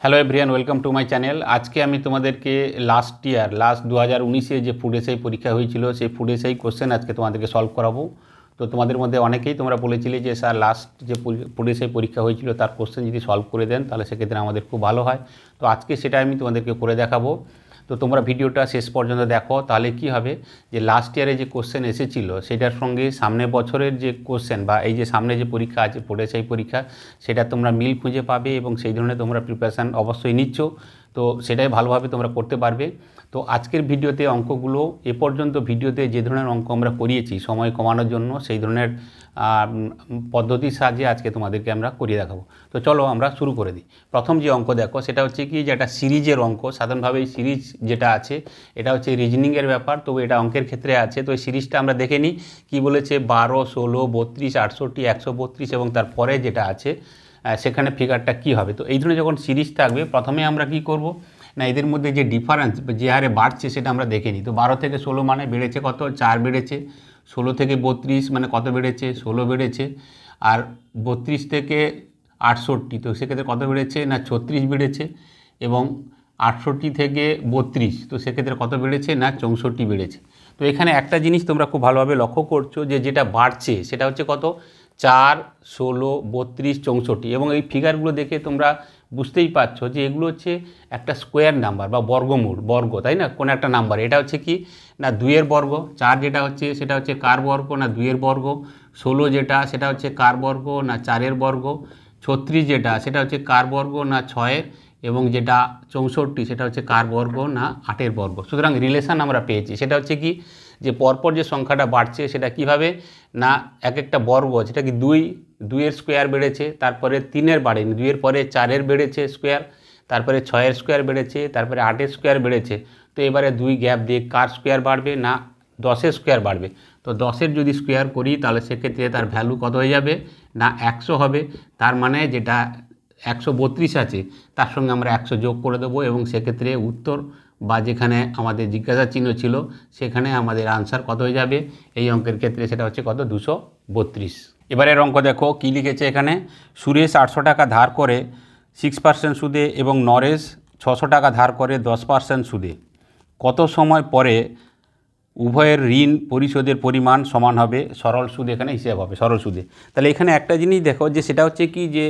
Hello everyone, welcome to my channel. আজকে আমি তোমাদেরকে লাস্ট 2019-এ যে ফুড এসআই পরীক্ষা হয়েছিল সেই ফুড এসআই কোশ্চেন আজকে তোমাদেরকে সলভ করাবো। তো তোমাদের মধ্যে অনেকেই তোমরা বলেছিলে যে স্যার লাস্ট যে ফুড এসআই পরীক্ষা হয়েছিল তার কোশ্চেন যদি সলভ করে দেন তাহলে সেক্ষেত্রে আমাদের খুব ভালো হয়। তো আজকে সেটা আমি তোমাদেরকে করে দেখাবো। তো তোমরা ভিডিওটা শেষ পর্যন্ত দেখো, তাহলে কি হবে যে লাস্ট ইয়ারে যে কোশ্চেন এসেছিল সেটার সঙ্গে সামনের বছরের যে কোশ্চেন বা এই যে সামনে যে পরীক্ষা আছে ফুড এসআই পরীক্ষা, সেটা তোমরা মিল খুঁজে পাবে এবং সেই ধরনের তোমরা প্রিপারেশান অবশ্যই নিচ্ছ। তো সেটাই ভালোভাবে তোমরা করতে পারবে। তো আজকের ভিডিওতে অঙ্কগুলো এ পর্যন্ত ভিডিওতে যে ধরনের অঙ্ক আমরা করিয়েছি সময় কমানোর জন্য, সেই ধরনের পদ্ধতির সাহায্যে আজকে তোমাদেরকে আমরা করিয়ে দেখাবো। তো চলো আমরা শুরু করে দিই। প্রথম যে অঙ্ক দেখো সেটা হচ্ছে কি যে একটা সিরিজের অঙ্ক। সাধারণভাবে এই সিরিজ যেটা আছে এটা হচ্ছে রিজনিংয়ের ব্যাপার, তবে এটা অঙ্কের ক্ষেত্রে আছে। তো এই সিরিজটা আমরা দেখে নিই কী বলেছে। 12, 16, 32, 68, 132 এবং তারপরে যেটা আছে সেখানে ফিগারটা কি হবে। তো এই ধরনের যখন সিরিজ থাকবে প্রথমে আমরা কি করব না, এদের মধ্যে যে ডিফারেন্স যে হারে বাড়ছে সেটা আমরা দেখে নিই। তো 12 থেকে 16 মানে বেড়েছে কত, 4 বেড়েছে। 16 থেকে 32 মানে কত বেড়েছে, 16 বেড়েছে। আর 32 থেকে 68 তো সেক্ষেত্রে কত বেড়েছে না 36 বেড়েছে। এবং 68 থেকে 32 তো সেক্ষেত্রে কত বেড়েছে না 64 বেড়েছে। তো এখানে একটা জিনিস তোমরা খুব ভালোভাবে লক্ষ্য করছো যে যেটা বাড়ছে সেটা হচ্ছে কত, 4, 16, 32, 64। এবং এই ফিগারগুলো দেখে তোমরা বুঝতেই পারছো যে এগুলো হচ্ছে একটা স্কোয়ার নাম্বার বা বর্গমূল, বর্গ, তাই না, কোনো একটা নাম্বার। এটা হচ্ছে কি না 2-এর বর্গ। 4 যেটা হচ্ছে সেটা হচ্ছে কার বর্গ না 2-এর বর্গ। 16 যেটা সেটা হচ্ছে কার বর্গ না 4-এর বর্গ। 36 যেটা সেটা হচ্ছে কার বর্গ না 6-এর। এবং যেটা 64 সেটা হচ্ছে কার বর্গ না 8-এর বর্গ। সুতরাং রিলেশান আমরা পেয়েছি। সেটা হচ্ছে কি যে পরপর যে সংখ্যাটা বাড়ছে সেটা কিভাবে না এক একটা বর্গ, যেটা কি 2-এর স্কোয়ার বেড়েছে, তারপরে 3-এর বাড়েনি, 2-এর পরে 4-এর বেড়েছে স্কোয়ার, তারপরে 6-এর স্কোয়ার বেড়েছে, তারপরে 8-এর স্কোয়ার বেড়েছে। তো এবারে 2 গ্যাপ দিয়ে কার স্কোয়ার বাড়বে না 10-এর স্কোয়ার বাড়বে। তো 10-এর যদি স্কোয়ার করি তাহলে সেক্ষেত্রে তার ভ্যালু কত হয়ে যাবে না 100 হবে। তার মানে যেটা 132 আছে তার সঙ্গে আমরা 100 যোগ করে দেবো এবং সেক্ষেত্রে উত্তর বা যেখানে আমাদের জিজ্ঞাসা চিহ্ন ছিল সেখানে আমাদের আনসার কত হয়ে যাবে এই অঙ্কের ক্ষেত্রে, সেটা হচ্ছে কত 232। এবারের অঙ্ক দেখো কি লিখেছে এখানে। সুরেশ 800 টাকা ধার করে 6% সুদে এবং নরেশ 600 টাকা ধার করে 10% সুদে। কত সময় পরে উভয়ের ঋণ পরিশোধের পরিমাণ সমান হবে? সরল সুদ এখানে হিসেব হবে, সরল সুদে। তাহলে এখানে একটা জিনিস দেখো যে সেটা হচ্ছে কি যে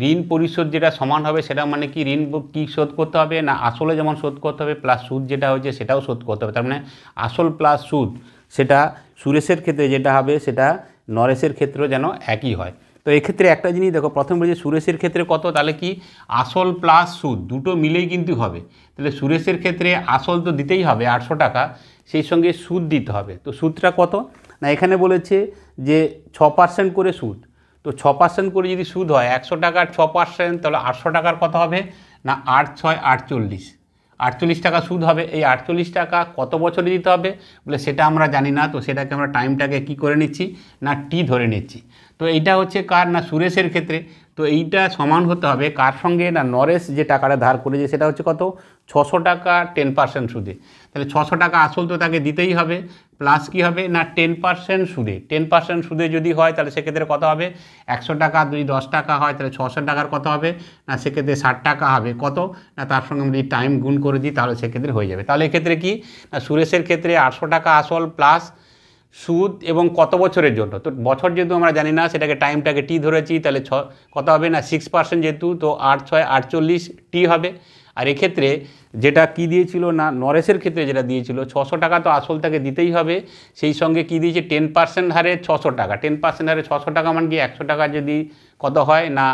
ঋণ পরিশোধ যেটা সমান হবে সেটা মানে কি ঋণ কি শোধ করতে হবে না আসলে যেমন শোধ করতে হবে প্লাস সুদ যেটা হচ্ছে সেটাও শোধ করতে হবে। তার মানে আসল প্লাস সুদ সেটা সুরেশের ক্ষেত্রে যেটা হবে সেটা নরেশের ক্ষেত্রেও যেন একই হয়। তো এক্ষেত্রে একটা জিনিস দেখো, প্রথম বলছে সুরেশের ক্ষেত্রে কত, তাহলে কি আসল প্লাস সুদ দুটো মিলেই কিন্তু হবে। তাহলে সুরেশের ক্ষেত্রে আসল তো দিতেই হবে 800 টাকা, সেই সঙ্গে সুদ দিতে হবে। তো সুদটা কত না এখানে বলেছে যে 6% করে সুদ। তো 6% করে যদি সুদ হয় 100 টাকার 6% তাহলে 800 টাকার কত হবে না 8 6 48, 48 টাকা সুদ হবে। এই 48 টাকা কত বছরে দিতে হবে বলে সেটা আমরা জানি না। তো সেটাকে আমরা টাইমটাকে কি করে নিচ্ছি না টি ধরে নিচ্ছি। তো এইটা হচ্ছে কার না সুরেশের ক্ষেত্রে। তো এইটা সমান হতে হবে কার সঙ্গে না নরেশ যে টাকাটা ধার করেছে সেটা হচ্ছে কত 600 টাকা 10% সুদে। তাহলে 600 টাকা আসল তো তাকে দিতেই হবে, প্লাস কি হবে না 10% সুদে। 10% সুদে যদি হয় তাহলে সেক্ষেত্রে কত হবে 100 টাকা যদি 10 টাকা হয় তাহলে 600 টাকার কত হবে না সেক্ষেত্রে 60 টাকা হবে। কত না তার সঙ্গে আমরা যদি টাইম গুণ করে দিই তাহলে সেক্ষেত্রে হয়ে যাবে। তাহলে এক্ষেত্রে কি না সুরেশের ক্ষেত্রে 800 টাকা আসল প্লাস সুদ এবং কত বছরের জন্য। তো বছর যেহেতু আমরা জানি না সেটাকে টাইমটাকে টি ধরেছি, তাহলে কত হবে না 6% যেহেতু, তো 8 6 48 টি হবে। আর এক্ষেত্রে যেটা কি দিয়েছিল না নরেশের ক্ষেত্রে যেটা দিয়েছিল 600 টাকা তো আসল তাকে দিতেই হবে, সেই সঙ্গে কি দিয়েছে 10% হারে 600 টাকা। 10% হারে 600 টাকা মানে কি 100 টাকা যদি কত হয় না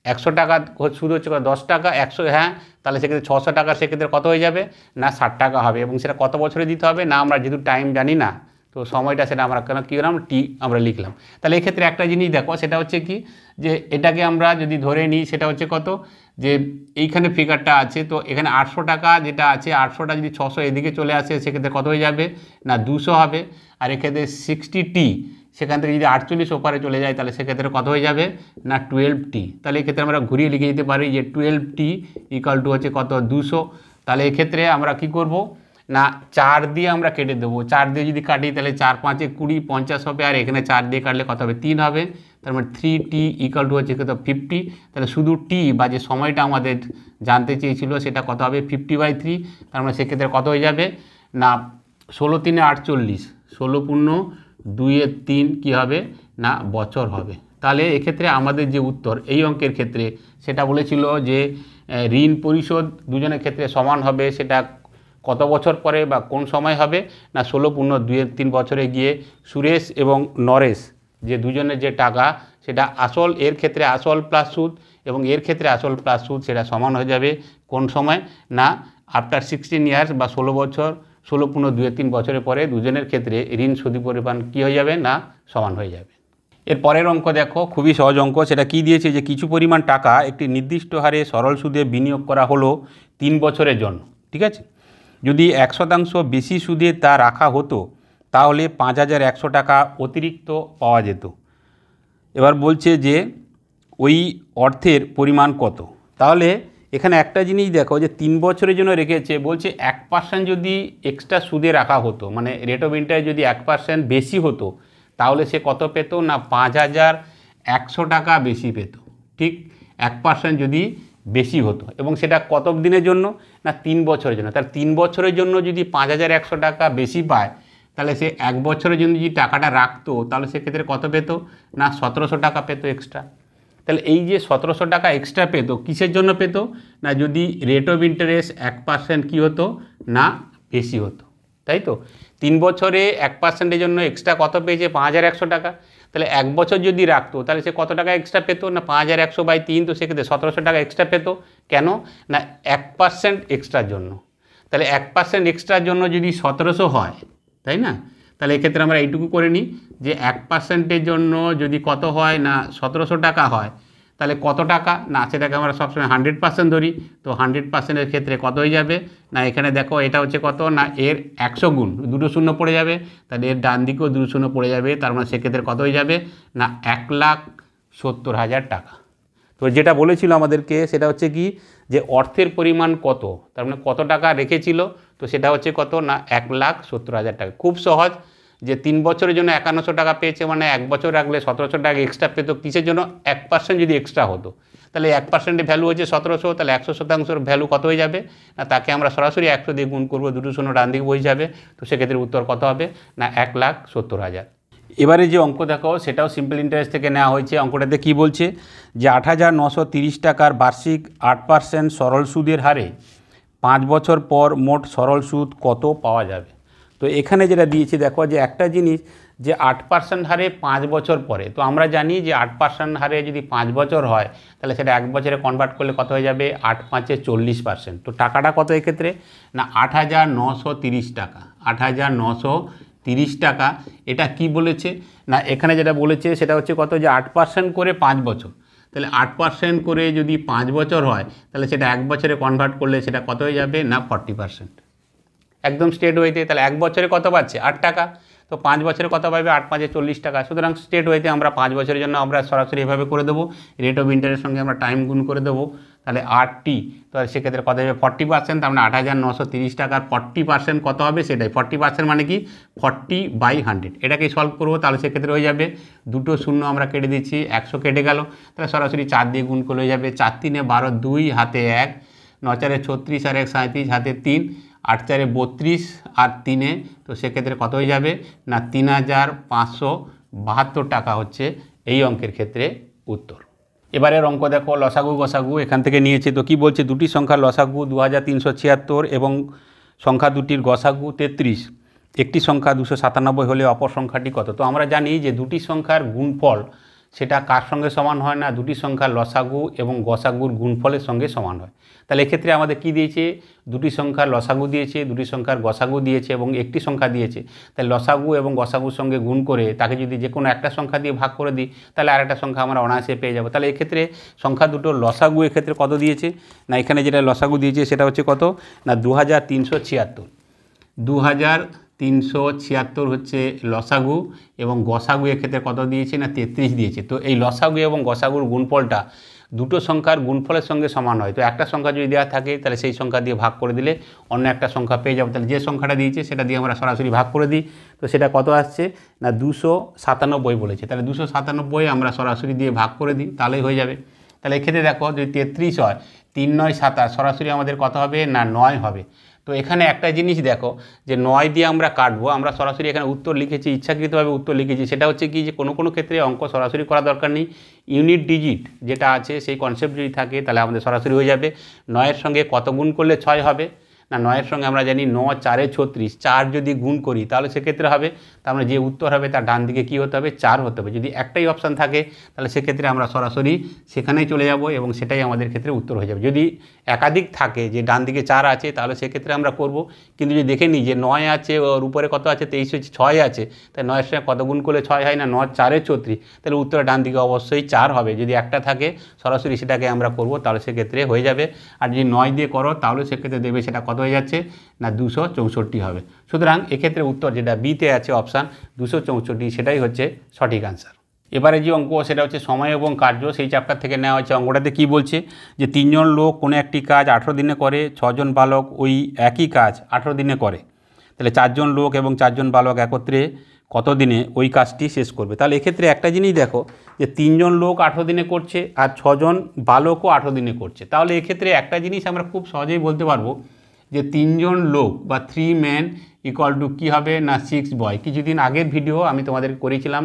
100 টাকা সুদ হচ্ছে 10 টাকা 100, হ্যাঁ, তাহলে সেক্ষেত্রে 600 টাকা সেক্ষেত্রে কত হয়ে যাবে না 60 টাকা হবে। এবং সেটা কত বছরে দিতে হবে না আমরা যেহেতু টাইম জানি না তো সময়টা সেটা আমরা কেন কী করলাম টি আমরা লিখলাম। তাহলে এক্ষেত্রে একটা জিনিস দেখো সেটা হচ্ছে কি যে এটাকে আমরা যদি ধরে নিই সেটা হচ্ছে কত যে এইখানে ফিগারটা আছে, তো এখানে 800 টাকা যেটা আছে 800টা যদি 600 এদিকে চলে আসে সেক্ষেত্রে কত হয়ে যাবে না 200 হবে। আর এক্ষেত্রে 60টি সেখান থেকে যদি 48 ওপারে চলে যায় তাহলে সেক্ষেত্রে কত হয়ে যাবে না 12টি। তাহলে এক্ষেত্রে আমরা ঘুরিয়ে লিখে দিতে পারি যে 12টি ইকুয়াল টু হচ্ছে কত 200। তাহলে এক্ষেত্রে আমরা কি করব না 4 দিয়ে আমরা কেটে দেবো। 4 দিয়ে যদি কাটি তাহলে 4 5 20 50 হবে, আর এখানে 4 দিয়ে কাটলে কত হবে 3 হবে। তার মানে 3t ইকুয়াল টু হচ্ছে কত 50। তাহলে শুধু টি বা যে সময়টা আমাদের জানতে চেয়েছিল সেটা কত হবে 50/3। তার মানে সেক্ষেত্রে কত হয়ে যাবে না 16 3 48, 16 পূর্ণ 2 3 কী হবে না বছর হবে। তাহলে এক্ষেত্রে আমাদের যে উত্তর এই অঙ্কের ক্ষেত্রে সেটা বলেছিল যে ঋণ পরিশোধ দুজনের ক্ষেত্রে সমান হবে, সেটা কত বছর পরে বা কোন সময় হবে না 16 পূর্ণ 2 3 বছরে গিয়ে সুরেশ এবং নরেশ যে দুজনের যে টাকা সেটা আসল, এর ক্ষেত্রে আসল প্লাস সুদ এবং এর ক্ষেত্রে আসল প্লাস সুদ সেটা সমান হয়ে যাবে কোন সময় না আফটার 16 ইয়ার্স বা 16 বছর, 16 পূর্ণ 2 3 বছরের পরে দুজনের ক্ষেত্রে ঋণ সুদি পরিমাণ কী হয়ে যাবে না সমান হয়ে যাবে। এর পরের অঙ্ক দেখো, খুবই সহজ অঙ্ক। সেটা কি দিয়েছে যে কিছু পরিমাণ টাকা একটি নির্দিষ্ট হারে সরল সুদে বিনিয়োগ করা হলো 3 বছরের জন্য, ঠিক আছে। যদি 1% বেশি সুদে তা রাখা হতো তাহলে 5100 টাকা অতিরিক্ত পাওয়া যেত। এবার বলছে যে ওই অর্থের পরিমাণ কত। তাহলে এখানে একটা জিনিস দেখো যে 3 বছরের জন্য রেখেছে, বলছে 1% যদি এক্সট্রা সুদে রাখা হতো, মানে রেট অফ ইন্টারেস্ট যদি 1% বেশি হতো তাহলে সে কত পেত না 5100 টাকা বেশি পেত, ঠিক 1% যদি বেশি হতো। এবং সেটা কত দিনের জন্য না 3 বছরের জন্য। তার 3 বছরের জন্য যদি 5100 টাকা বেশি পায় তাহলে সে 1 বছরের জন্য যদি টাকাটা রাখতো তাহলে সেক্ষেত্রে কত পেত না 1700 টাকা পেত এক্সট্রা। তাহলে এই যে 1700 টাকা এক্সট্রা পেত কিসের জন্য পেত না যদি রেট অফ ইন্টারেস্ট 1% কী হতো না বেশি হতো, তাই তো। 3 বছরে 1%-এর জন্য এক্সট্রা কত পেয়েছে 5100 টাকা। তাহলে 1 বছর যদি রাখতো তাহলে সে কত টাকা এক্সট্রা পেত না 5100/3, তো সেক্ষেত্রে 1700 টাকা এক্সট্রা পেত। কেন না 1% এক্সট্রার জন্য। তাহলে 1% এক্সট্রার জন্য যদি 1700 হয়, তাই না, তাহলে এক্ষেত্রে আমরা এইটুকু করে নিই যে 1%-এর জন্য যদি কত হয় না 1700 টাকা হয় তাহলে কত টাকা না সেটাকে আমরা সবসময় 100% ধরি। তো 100%-এর ক্ষেত্রে কত হয়ে যাবে না এখানে দেখো এটা হচ্ছে কত না এর 100 গুণ, দুটো শূন্য পড়ে যাবে, তাহলে এর ডান দিকেও দুটো শূন্য পড়ে যাবে, তার মানে সেক্ষেত্রে কত হয়ে যাবে না 1,70,000 টাকা। তো যেটা বলেছিল আমাদেরকে সেটা হচ্ছে কি যে অর্থের পরিমাণ কত, তার মানে কত টাকা রেখেছিল, তো সেটা হচ্ছে কত না 1,70,000 টাকা। খুব সহজ যে 3 বছরের জন্য 5100 টাকা পেয়েছে, মানে 1 বছর রাখলে 1700 টাকা এক্সট্রা পেত কিসের জন্য 1% যদি এক্সট্রা হতো। তাহলে 1%-এর ভ্যালু হচ্ছে 1700, তাহলে 100%-এর ভ্যালু কত হয়ে যাবে না তাকে আমরা সরাসরি 100 দিয়ে গুণ করবো, দুটো শূন্য ডান দিকে বসে যাবে, তো সেক্ষেত্রে উত্তর কত হবে না 1,70,000। এবারে যে অঙ্ক দেখো সেটাও সিম্পল ইন্টারেস্ট থেকে নেওয়া হয়েছে। অঙ্কটাতে কি বলছে যে 8,930 টাকার বার্ষিক 8% সরল সুদের হারে 5 বছর পর মোট সরল সুদ কত পাওয়া যাবে। তো এখানে যেটা দিয়েছে দেখো যে একটা জিনিস যে 8% হারে 5 বছর পরে, তো আমরা জানি যে 8% হারে যদি 5 বছর হয় তাহলে সেটা 1 বছরে কনভার্ট করলে কত হয়ে যাবে 8 5 40%। তো টাকাটা কত এক্ষেত্রে না 8,930 টাকা, 8,930 টাকা। এটা কি বলেছে না এখানে যেটা বলেছে সেটা হচ্ছে কত যে 8% করে 5 বছর, তাহলে 8% করে যদি 5 বছর হয় তাহলে সেটা 1 বছরে কনভার্ট করলে সেটা কত হয়ে যাবে না 40%। একদম স্টেট ওয়েতে তাহলে 1 বছরে কত পাচ্ছে 8 টাকা, তো 5 বছরে কত পাবে 8 5 40 টাকা। সুতরাং স্টেট ওয়েতে আমরা 5 বছরের জন্য আমরা সরাসরি এভাবে করে দেবো, রেট অফ ইন্টারেস্টের সঙ্গে আমরা টাইম গুণ করে দেবো, তাহলে 8t, তো সেক্ষেত্রে কত হবে 40%, তার মানে 8,930 টাকার 40% কত হবে সেটাই 40% মানে কি 40/100। এটাকে সলভ করবো তাহলে সেক্ষেত্রে হয়ে যাবে দুটো শূন্য আমরা কেটে দিচ্ছি, 100 কেটে গেল, তাহলে সরাসরি 4 দিয়ে গুণ করলে হয়ে যাবে 4 3 12, 2 হাতে 1, 9 4 36 আর 1 37 হাতে 3, 8 4 32 আর 3, তো সেক্ষেত্রে কত হয়ে যাবে না 3,572 টাকা হচ্ছে এই অঙ্কের ক্ষেত্রে উত্তর। এবারের অঙ্ক দেখো লসাগু গসাগু এখান থেকে নিয়েছে। তো কি বলছে দুটি সংখ্যার লসাগু 2376 এবং সংখ্যা দুটির গসাগু 33, একটি সংখ্যা 297 হলে অপর সংখ্যাটি কত। তো আমরা জানি যে দুটি সংখ্যার গুণফল সেটা কার সঙ্গে সমান হয় না দুটি সংখ্যার লসাগু এবং গসাগুর গুণফলের সঙ্গে সমান হয়। তাহলে এক্ষেত্রে আমাদের কি দিয়েছে দুটি সংখ্যার লসাগু দিয়েছে, দুটি সংখ্যার গসাগু দিয়েছে এবং একটি সংখ্যা দিয়েছে। তাই লসাগু এবং গসাগুর সঙ্গে গুণ করে তাকে যদি যে কোনো একটা সংখ্যা দিয়ে ভাগ করে দিই তাহলে আরেকটা সংখ্যা আমরা অনায়াসে পেয়ে যাব। তাহলে এক্ষেত্রে সংখ্যা দুটোর লসাগু এক্ষেত্রে কত দিয়েছে না এখানে যেটা লসাগু দিয়েছে সেটা হচ্ছে কত না 2376, 2376 হচ্ছে লসাগু এবং গসাগু এক্ষেত্রে কত দিয়েছে না 33 দিয়েছে। তো এই লসাগু এবং গসাগুর গুণফলটা দুটো সংখ্যার গুণফলের সঙ্গে সমান হয়। তো একটা সংখ্যা যদি দেওয়া থাকে তাহলে সেই সংখ্যা দিয়ে ভাগ করে দিলে অন্য একটা সংখ্যা পেয়ে যাবো। তাহলে যে সংখ্যাটা দিয়েছে সেটা দিয়ে আমরা সরাসরি ভাগ করে দিই। তো সেটা কত আসছে না 297 বলেছে, তাহলে 297 আমরা সরাসরি দিয়ে ভাগ করে দিই, তাহলেই হয়ে যাবে। তাহলে এক্ষেত্রে দেখো যদি 33 হয়, 3 9 27, সরাসরি আমাদের কত হবে না 9 হবে। তো এখানে একটা জিনিস দেখো যে 9 দিয়ে আমরা কাটবো, আমরা সরাসরি এখানে উত্তর লিখেছি, ইচ্ছাকৃতভাবে উত্তর লিখেছি। সেটা হচ্ছে কি যে কোনো ক্ষেত্রে অঙ্ক সরাসরি করা দরকার নেই, ইউনিট ডিজিট যেটা আছে সেই কনসেপ্ট যদি থাকে তাহলে আমাদের সরাসরি হয়ে যাবে। 9-এর সঙ্গে কত গুণ করলে 6 হবে না 9-এর সঙ্গে আমরা জানি 9 4 36, 4 যদি গুণ করি তাহলে সেক্ষেত্রে হবে, তার মানে যে উত্তর হবে তার ডান দিকে কী হতে হবে 4 হতে হবে। যদি একটাই অপশান থাকে তাহলে সেক্ষেত্রে আমরা সরাসরি সেখানেই চলে যাব এবং সেটাই আমাদের ক্ষেত্রে উত্তর হয়ে যাবে। যদি একাধিক থাকে যে ডান দিকে 4 আছে তাহলে সেক্ষেত্রে আমরা করব, কিন্তু যদি দেখে নিই যে 9 আছে ওর উপরে কত আছে 23 6 আছে, তাই 9-এর সঙ্গে কত গুণ করলে 6 হয় না 9 4 36, তাহলে উত্তরের ডান দিকে অবশ্যই 4 হবে। যদি একটা থাকে সরাসরি সেটাকে আমরা করব, তাহলে সেক্ষেত্রে হয়ে যাবে। আর যদি 9 দিয়ে করো তাহলে সেক্ষেত্রে দেবে সেটা কত হয়ে যাচ্ছে না 264 হবে। সুতরাং এক্ষেত্রে উত্তর যেটা বিতে আছে অপশান 264, সেটাই হচ্ছে সঠিক আনসার। এবারে যে অঙ্ক সেটা হচ্ছে সময় এবং কার্য, সেই চ্যাপ্টার থেকে নেওয়া হচ্ছে। অঙ্কটাতে কি বলছে যে 3 জন লোক কোনো একটি কাজ 18 দিনে করে, 6 জন বালক ওই একই কাজ 18 দিনে করে, তাহলে 4 জন লোক এবং 4 জন বালক একত্রে কত দিনে ওই কাজটি শেষ করবে। তাহলে এক্ষেত্রে একটা জিনিস দেখো যে 3 জন লোক 18 দিনে করছে আর 6 জন বালকও 18 দিনে করছে। তাহলে এক্ষেত্রে একটা জিনিস আমরা খুব সহজেই বলতে পারবো যে 3 জন লোক বা 3 ম্যান ইকুয়াল টু কী হবে না 6 বয়। কিছুদিন আগের ভিডিও আমি তোমাদের করেছিলাম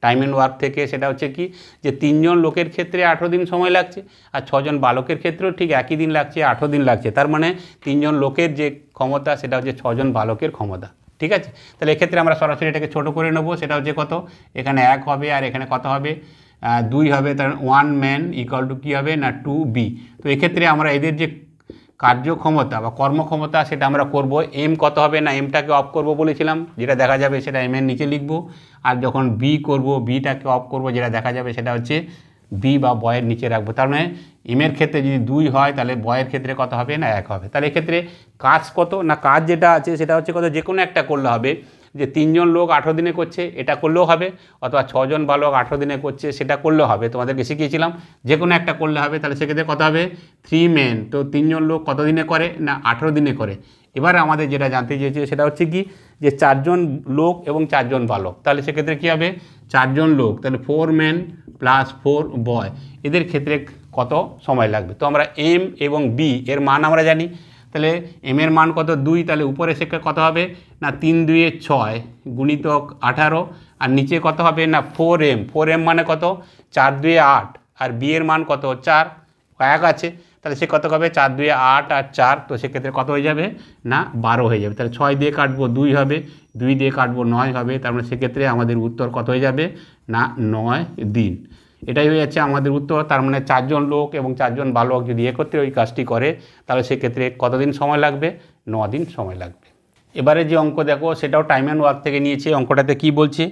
টাইম অ্যান্ড ওয়ার্ক থেকে, সেটা হচ্ছে কি যে 3 জন লোকের ক্ষেত্রে 18 দিন সময় লাগছে আর 6 জন বালকের ক্ষেত্রেও ঠিক একই দিন লাগছে, 18 দিন লাগছে। তার মানে 3 জন লোকের যে ক্ষমতা সেটা হচ্ছে 6 জন বালকের ক্ষমতা, ঠিক আছে। তাহলে এক্ষেত্রে আমরা সরাসরি এটাকে ছোটো করে নেবো, সেটা হচ্ছে কত এখানে 1 হবে আর এখানে কত হবে 2 হবে, তার 1 ম্যান ইকুয়াল টু কী হবে না 2 বি। তো এক্ষেত্রে আমরা এদের যে কার্যক্ষমতা বা কর্মক্ষমতা সেটা আমরা করব। এম কত হবে না এমটাকে অফ করব বলেছিলাম, যেটা দেখা যাবে সেটা এম এর নিচে লিখব। আর যখন বি করব বিটাকে অফ করব, যেটা দেখা যাবে সেটা হচ্ছে বি বা বয়ের নিচে রাখবো। তার মানে এমের ক্ষেত্রে যদি 2 হয় তাহলে বয়ের ক্ষেত্রে কত হবে না 1 হবে। তাহলে এক্ষেত্রে কাজ কত না কাজ যেটা আছে সেটা হচ্ছে কত যে কোনো একটা করলে হবে, যে 3 জন লোক 18 দিনে করছে এটা করলেও হবে, অথবা 6 জন বালক 18 দিনে করছে সেটা করলেও হবে, তোমাদেরকে শিখিয়েছিলাম যে কোনো একটা করলে হবে। তাহলে সেক্ষেত্রে কত হবে 3 ম্যান, তো 3 জন লোক কত দিনে করে না 18 দিনে করে। এবার আমাদের যেটা জানতে চেয়েছে সেটা হচ্ছে কি যে 4 জন লোক এবং 4 জন বালক, তাহলে সেক্ষেত্রে কী হবে 4 জন লোক, তাহলে 4 ম্যান প্লাস 4 বয়, এদের ক্ষেত্রে কত সময় লাগবে। তো আমরা এম এবং বি এর মান আমরা জানি, তাহলে এম এর মান কত 2, তাহলে উপরে সেটা কত হবে না 3 2 6 গুণিতক 18, আর নিচে কত হবে না 4m, 4m মানে কত 4 2 8, আর বি এর মান কত 4, 1 আছে, তাহলে সে কত হবে 4 2 8 আর 4, তো সেক্ষেত্রে কত হয়ে যাবে না 12 হয়ে যাবে। তাহলে 6 দিয়ে কাটবো 2 হবে, 2 দিয়ে কাটবো 9 হবে, তার মানে সেক্ষেত্রে আমাদের উত্তর কত হয়ে যাবে না 9 দিন। এটাই হয়ে যাচ্ছে আমাদের উত্তর। তার মানে 4 জন লোক এবং 4 জন বালক যদি একত্রে ওই কাজটি করে তাহলে সেক্ষেত্রে কতদিন সময় লাগবে 9 দিন সময় লাগবে। এবারে যে অঙ্ক দেখো সেটাও টাইম অ্যান্ড ওয়ার্ক থেকে নিয়েছে। অঙ্কটাতে কি বলছে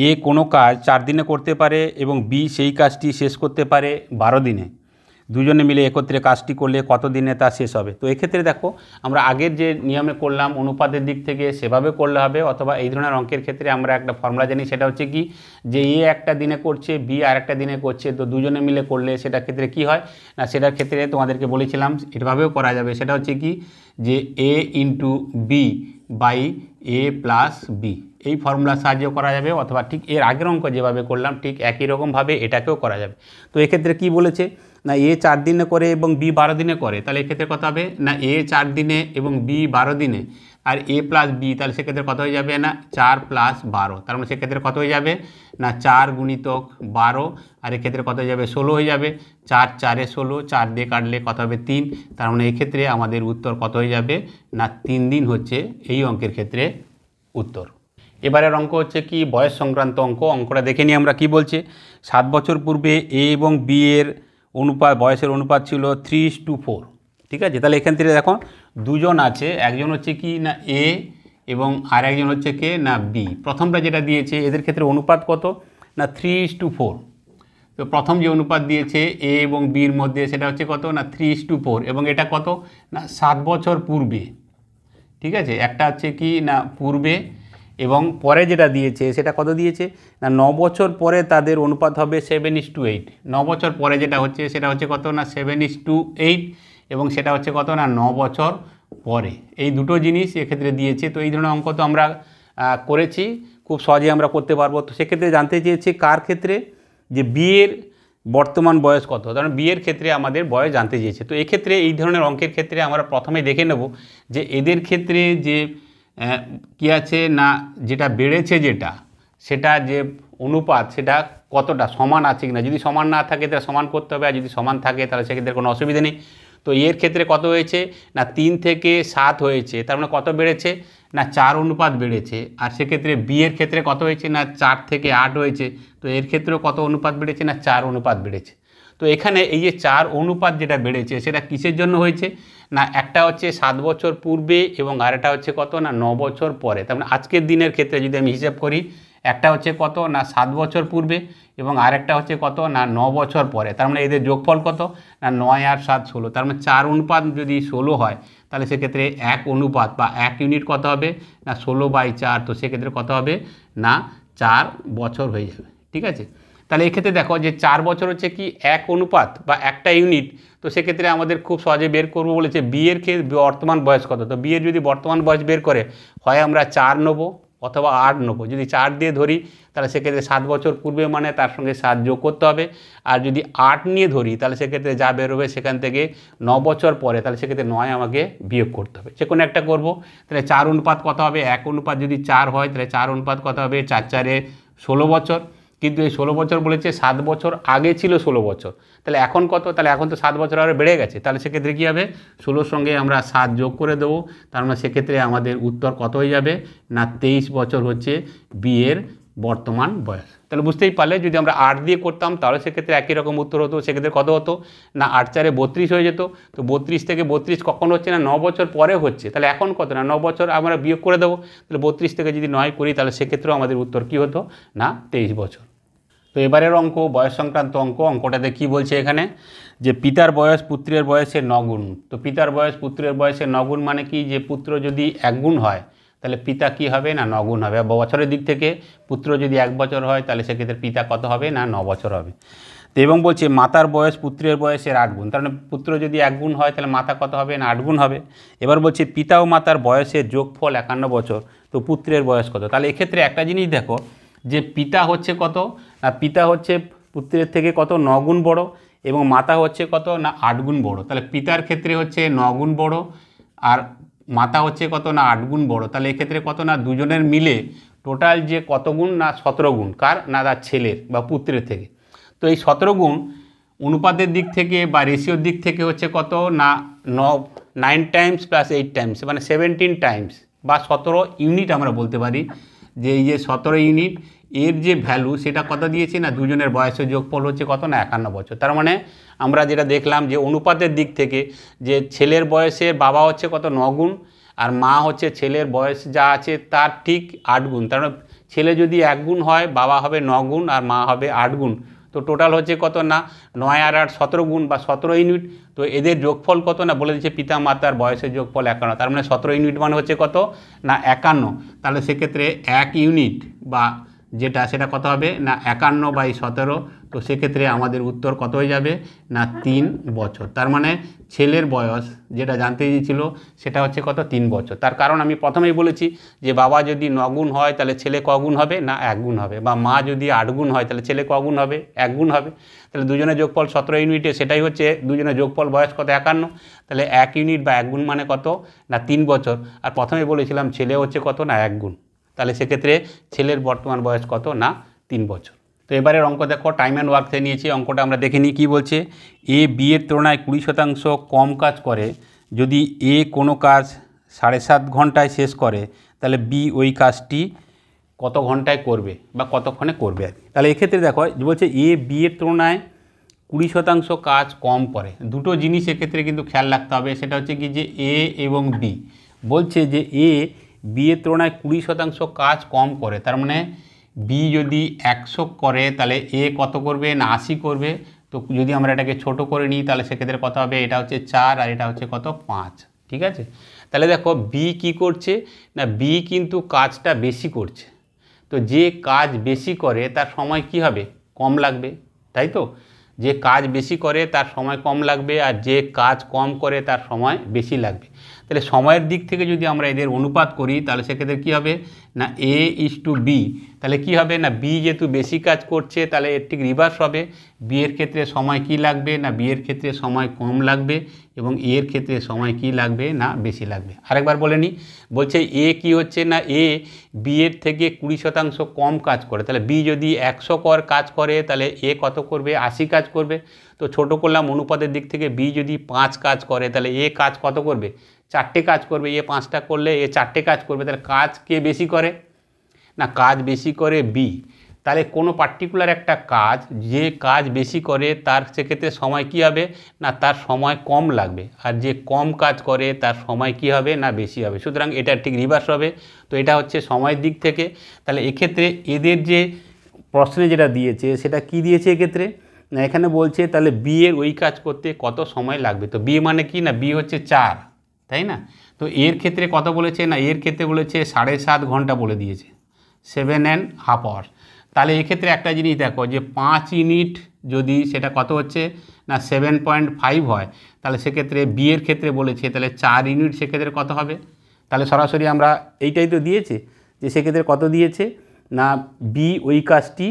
এ কোনো কাজ 4 দিনে করতে পারে এবং বি সেই কাজটি শেষ করতে পারে 12 দিনে, দুজনে মিলে একত্রে কাজটি করলে কত দিনে তা শেষ হবে। তো এক্ষেত্রে দেখো আমরা আগের যে নিয়মে করলাম অনুপাতের দিক থেকে সেভাবে করলে হবে, অথবা এই ধরনের অঙ্কের ক্ষেত্রে আমরা একটা ফর্মুলা জানি, সেটা হচ্ছে কি যে এ একটা দিনে করছে বি আর একটা দিনে করছে, তো দুজনে মিলে করলে সেটার ক্ষেত্রে কি হয় না সেটার ক্ষেত্রে তোমাদেরকে বলেছিলাম এভাবেও করা যাবে, সেটা হচ্ছে কি যে a into b by a plus b, এই ফর্মুলার সাহায্যেও করা যাবে, অথবা ঠিক এর আগের অঙ্ক যেভাবে করলাম ঠিক একই রকমভাবে এটাকেও করা যাবে। তো এক্ষেত্রে কি বলেছে না এ 4 দিনে করে এবং বি 12 দিনে করে, তাহলে এক্ষেত্রে কত হবে না এ 4 দিনে এবং বি 12 দিনে আর এ প্লাস বি, তাহলে সেক্ষেত্রে কত হয়ে যাবে না 4 প্লাস 12, তার মানে সেক্ষেত্রে কত হয়ে যাবে না 4 গুণিতক 12, আর এক্ষেত্রে কত হয়ে যাবে 16 হয়ে যাবে, 4 4 16, 4 দিয়ে কাটলে কত হবে 3, তার মানে এক্ষেত্রে আমাদের উত্তর কত হয়ে যাবে না 3 দিন হচ্ছে এই অঙ্কের ক্ষেত্রে উত্তর। এবারের অঙ্ক হচ্ছে কি বয়স সংক্রান্ত অঙ্ক। অঙ্কটা দেখে নিই আমরা কি বলছে। 7 বছর পূর্বে এ এবং বি এর অনুপাত বয়সের অনুপাত ছিল 3:4, ঠিক আছে। তাহলে এখান থেকে দেখো দুজন আছে, একজন হচ্ছে কি না এ এবং আর একজন হচ্ছে কে না বি। প্রথমটা যেটা দিয়েছে এদের ক্ষেত্রে অনুপাত কত না 3:4, তো প্রথম যে অনুপাত দিয়েছে এ এবং বির মধ্যে সেটা হচ্ছে কত না 3:4, এবং এটা কত না 7 বছর পূর্বে, ঠিক আছে। একটা হচ্ছে কি না পূর্বে এবং পরে যেটা দিয়েছে সেটা কত দিয়েছে না 9 বছর পরে তাদের অনুপাত হবে 7:8। 9 বছর পরে যেটা হচ্ছে সেটা হচ্ছে কত না 7:8 এবং সেটা হচ্ছে কত না 9 বছর পরে। এই দুটো জিনিস এক্ষেত্রে দিয়েছে। তো এই ধরনের অঙ্ক তো আমরা করেছি, খুব সহজে আমরা করতে পারবো। তো সেক্ষেত্রে জানতে চেয়েছি কার ক্ষেত্রে, যে বিয়ের বর্তমান বয়স কত, কারণ বিয়ের ক্ষেত্রে আমাদের বয়স জানতে চেয়েছে। তো এক্ষেত্রে এই ধরনের অঙ্কের ক্ষেত্রে আমরা প্রথমে দেখে নেব যে এদের ক্ষেত্রে যে কী আছে না যেটা বেড়েছে সেটা যে অনুপাত সেটা কতটা সমান আছে কিনা। যদি সমান না থাকে তাহলে সমান করতে হবে, আর যদি সমান থাকে তাহলে সেক্ষেত্রে কোনো অসুবিধা নেই। তো এর ক্ষেত্রে কত হয়েছে না 3 থেকে 7 হয়েছে, তার মানে কত বেড়েছে না 4 অনুপাত বেড়েছে। আর সেক্ষেত্রে বিয়ের ক্ষেত্রে কত হয়েছে না 4 থেকে 8 হয়েছে। তো এর ক্ষেত্রেও কত অনুপাত বেড়েছে না 4 অনুপাত বেড়েছে। তো এখানে এই যে 4 অনুপাত যেটা বেড়েছে সেটা কিসের জন্য হয়েছে না একটা হচ্ছে 7 বছর পূর্বে এবং আরেকটা হচ্ছে কত না 9 বছর পরে। তার মানে আজকের দিনের ক্ষেত্রে যদি আমি হিসাব করি, একটা হচ্ছে কত না 7 বছর পূর্বে এবং আরেকটা হচ্ছে কত না 9 বছর পরে। তার মানে এদের যোগফল কত না 9 আর 7 16। তার মানে 4 অনুপাত যদি 16 হয় তাহলে সেক্ষেত্রে 1 অনুপাত বা 1 ইউনিট কত হবে না 16/4। তো সেক্ষেত্রে কত হবে না 4 বছর হয়ে যাবে। ঠিক আছে, তাহলে এক্ষেত্রে দেখো যে 4 বছর হচ্ছে কি 1 অনুপাত বা একটা ইউনিট। তো সেক্ষেত্রে আমাদের খুব সহজে বের করবো বলেছে বিয়ের বর্তমান বয়স কত। তো বিয়ের যদি বর্তমান বয়স বের করে হয় আমরা 4 নেবো অথবা 8 নেবো। যদি 4 দিয়ে ধরি তাহলে সেক্ষেত্রে 7 বছর পূর্বে মানে তার সঙ্গে 7 যোগ করতে হবে। আর যদি 8 নিয়ে ধরি তাহলে সেক্ষেত্রে যা বেরোবে সেখান থেকে 9 বছর পরে, তাহলে সেক্ষেত্রে 9 আমাকে বিয়োগ করতে হবে। যে কোনো একটা করবো। তাহলে 4 অনুপাত কত হবে, 1 অনুপাত যদি 4 হয় তাহলে 4 অনুপাত কত হবে 4 4 16 বছর। কিন্তু এই 16 বছর বলেছে 7 বছর আগে ছিল 16 বছর, তাহলে এখন কত, তাহলে এখন তো 7 বছর আরও বেড়ে গেছে। তাহলে সেক্ষেত্রে কী হবে 16 সঙ্গে আমরা 7 যোগ করে দেবো। তার মানে সেক্ষেত্রে আমাদের উত্তর কত হয়ে যাবে না 23 বছর হচ্ছে বিয়ের বর্তমান বয়স। তাহলে বুঝতেই পারলে যদি আমরা 8 দিয়ে করতাম তাহলে সেক্ষেত্রে একই রকম উত্তর হতো। সেক্ষেত্রে কত হতো না 8 4 32 হয়ে যেত। তো 32 থেকে 32 কখন হচ্ছে না 9 বছর পরে হচ্ছে। তাহলে এখন কত না 9 বছর আমরা বিয়োগ করে দেবো। তাহলে 32 থেকে যদি 9 করি তাহলে সেক্ষেত্রেও আমাদের উত্তর কী হতো না 23 বছর। তো এবারের অঙ্ক বয়স সংক্রান্ত অঙ্কটাতে কি বলছে এখানে যে পিতার বয়স পুত্রের বয়সের 9 গুণ। তো পিতার বয়স পুত্রের বয়সের 9 গুণ মানে কি যে পুত্র যদি 1 গুণ হয় তাহলে পিতা কি হবে না 9 গুণ হবে। বছরের দিক থেকে পুত্র যদি 1 বছর হয় তাহলে সেক্ষেত্রে পিতা কত হবে না 9 বছর হবে। তো এবং বলছে মাতার বয়স পুত্রের বয়সের 8 গুণ। তার মানে পুত্র যদি 1 গুণ হয় তাহলে মাতা কত হবে না 8 গুণ হবে। এবার বলছে পিতা ও মাতার বয়সের যোগফল 51 বছর। তো পুত্রের বয়স কত। তাহলে এক্ষেত্রে একটা জিনিস দেখো যে পিতা হচ্ছে কত না পিতা হচ্ছে পুত্রের থেকে কত 9 গুণ বড় এবং মাতা হচ্ছে কত না 8 গুণ বড়। তাহলে পিতার ক্ষেত্রে হচ্ছে 9 গুণ বড় আর মাতা হচ্ছে কত না 8 গুণ বড়। তাহলে এক্ষেত্রে কত না দুজনের মিলে টোটাল যে কত গুণ না 17 গুণ। কার না তার ছেলের বা পুত্রের থেকে। তো এই 17 গুণ অনুপাতের দিক থেকে বা রেশিওর দিক থেকে হচ্ছে কত না 9 টাইমস প্লাস 8 টাইমস মানে 17 টাইমস বা 17 ইউনিট আমরা বলতে পারি। যে এই যে 17 ইউনিট এর যে ভ্যালু সেটা কত দিয়েছে না দুজনের বয়সের যোগফল হচ্ছে কত না 51 বছর। তার মানে আমরা যেটা দেখলাম যে অনুপাতের দিক থেকে যে ছেলের বয়সের বাবা হচ্ছে কত 9 গুণ আর মা হচ্ছে ছেলের বয়স যা আছে তার ঠিক 8 গুণ। তার মানে ছেলে যদি 1 গুণ হয় বাবা হবে 9 গুণ আর মা হবে 8 গুণ। তো টোটাল হচ্ছে কত না 9 আর 8 17 গুণ বা 17 ইউনিট। তো এদের যোগফল কত না বলে দিচ্ছে পিতা মাতার বয়সের যোগফল 51। তার মানে 17 ইউনিট মানে হচ্ছে কত না 51। তাহলে সেক্ষেত্রে 1 ইউনিট বা যেটা সেটা কত হবে না 51/17। তো সেক্ষেত্রে আমাদের উত্তর কত হয়ে যাবে না 3 বছর। তার মানে ছেলের বয়স যেটা জানতে চেয়েছিল সেটা হচ্ছে কত 3 বছর। তার কারণ আমি প্রথমেই বলেছি যে বাবা যদি 9 গুণ হয় তাহলে ছেলে ক গুণ হবে না 1 গুণ হবে, বা মা যদি 8 গুণ হয় তাহলে ছেলে ক গুণ হবে 1 গুণ হবে। তাহলে দুজনের যোগফল 17 ইউনিটে সেটাই হচ্ছে দুজনের যোগফল বয়স কত 51। তাহলে 1 ইউনিট বা 1 গুণ মানে কত না 3 বছর। আর প্রথমেই বলেছিলাম ছেলে হচ্ছে কত না 1 গুণ। তাহলে সেক্ষেত্রে ছেলের বর্তমান বয়স কত না 3 বছর। তো এবারের অঙ্ক দেখো টাইম অ্যান্ড ওয়ার্ক থেকে নিয়েছি। অঙ্কটা আমরা দেখে নিই কী বলছে। এ বি এর তুলনায় 20% কম কাজ করে। যদি এ কোনো কাজ 7.5 ঘন্টায় শেষ করে তাহলে বি ওই কাজটি কত ঘন্টায় করবে বা কতক্ষণে করবে আর কি। তাহলে এক্ষেত্রে দেখো বলছে এ বি এর তুলনায় 20% কাজ কম করে। দুটো জিনিস এক্ষেত্রে কিন্তু খেয়াল রাখতে হবে। সেটা হচ্ছে কি যে এ এবং বি বলছে যে এ বি এর তুলনায় 20% কাজ কম করে। তার মানে বি যদি 100 করে তাহলে এ কত করবে না 80 করবে। তো যদি আমরা এটাকে ছোট করে নিই তাহলে সেক্ষেত্রে কত হবে এটা হচ্ছে 4 আর এটা হচ্ছে কত 5। ঠিক আছে। তাহলে দেখো বি কি করছে না, বি কিন্তু কাজটা বেশি করছে। তো যে কাজ বেশি করে তার সময় কি হবে, কম লাগবে, তাই তো? যে কাজ বেশি করে তার সময় কম লাগবে, আর যে কাজ কম করে তার সময় বেশি লাগবে। তাহলে সময়ের দিক থেকে যদি আমরা এদের অনুপাত করি তাহলে সেক্ষেত্রে কী হবে না A/B। তাহলে কি হবে না, বি যেহেতু বেশি কাজ করছে তাহলে এর ঠিক রিভার্স হবে। বি এর ক্ষেত্রে সময় কি লাগবে না, বি এর ক্ষেত্রে সময় কম লাগবে, এবং এ এর ক্ষেত্রে সময় কি লাগবে না বেশি লাগবে। আরেকবার বলে নিই, বলছে এ কি হচ্ছে না, এ বি এর থেকে 20% কম কাজ করে। তাহলে বি যদি 100 কাজ করে তাহলে এ কত করবে, 80 কাজ করবে। তো ছোট করলাম অনুপাতের দিক থেকে, বি যদি 5 কাজ করে তাহলে এ কাজ কত করবে, 4টে কাজ করবে। এ 5টা করলে এ 4টে কাজ করবে। তাহলে কাজ কে বেশি করে না, কাজ বেশি করে বি। তাহলে কোনো পার্টিকুলার একটা কাজ, যে কাজ বেশি করে তার সেক্ষেত্রে সময় কি হবে না, তার সময় কম লাগবে, আর যে কম কাজ করে তার সময় কি হবে না বেশি হবে। সুতরাং এটা ঠিক রিভার্স হবে। তো এটা হচ্ছে সময়ের দিক থেকে। তাহলে এক্ষেত্রে এদের যে প্রশ্নে যেটা দিয়েছে সেটা কি দিয়েছে এক্ষেত্রে না, এখানে বলছে তাহলে বি এর ওই কাজ করতে কত সময় লাগবে। তো বি মানে কি না, বি হচ্ছে 4, তাই না? তো এর ক্ষেত্রে কত বলেছে না, এর ক্ষেত্রে বলেছে 7.5 ঘন্টা বলে দিয়েছে, 7.5 আওয়ার্স। তাহলে এক্ষেত্রে একটা জিনিস দেখো যে 5 ইউনিট যদি সেটা কত হচ্ছে না 7.5 হয়, তাহলে সেক্ষেত্রে বি এর ক্ষেত্রে বলেছে তাহলে 4 ইউনিট সেক্ষেত্রে কত হবে। তাহলে সরাসরি আমরা এইটাই তো দিয়েছে যে সেক্ষেত্রে কত দিয়েছে না, বি ওই কাজটি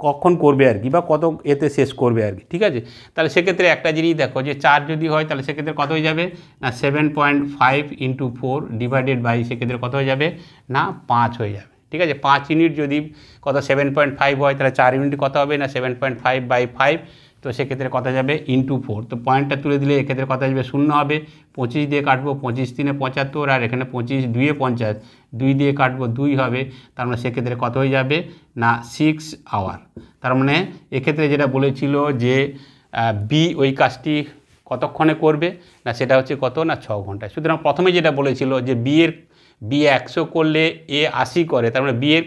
কখন করবে আর কি, বা কত এতে শেষ করবে আর কি, ঠিক আছে। তাহলে সেক্ষেত্রে একটা জিনিস দেখো যে 4 যদি হয় তাহলে সেক্ষেত্রে কত হয়ে যাবে না 7.5 × 4 ডিভাইডেড বাই সেক্ষেত্রে কত হয়ে যাবে না 5 হয়ে যাবে, ঠিক আছে। 5 ইউনিট যদি কত 7.5 হয় তাহলে 4 ইউনিট কত হবে না 7.5/5, তো সেক্ষেত্রে কত যাবে × 4। তো পয়েন্টটা তুলে দিলে এক্ষেত্রে কত আসবে 0 হবে। 25 দিয়ে কাটবো, 25 × 3 = 75, আর এখানে 25 × 2 = 50, 2 দিয়ে কাটবো 2 হবে। তার মানে সেক্ষেত্রে কত হয়ে যাবে না 6 আওয়ার। তার মানে এক্ষেত্রে যেটা বলেছিল যে বি ওই কাজটি কতক্ষণে করবে না, সেটা হচ্ছে কত না 6 ঘন্টায়। সুতরাং প্রথমে যেটা বলেছিল যে বি 100 করলে এ 80 করে, তার মানে বি এর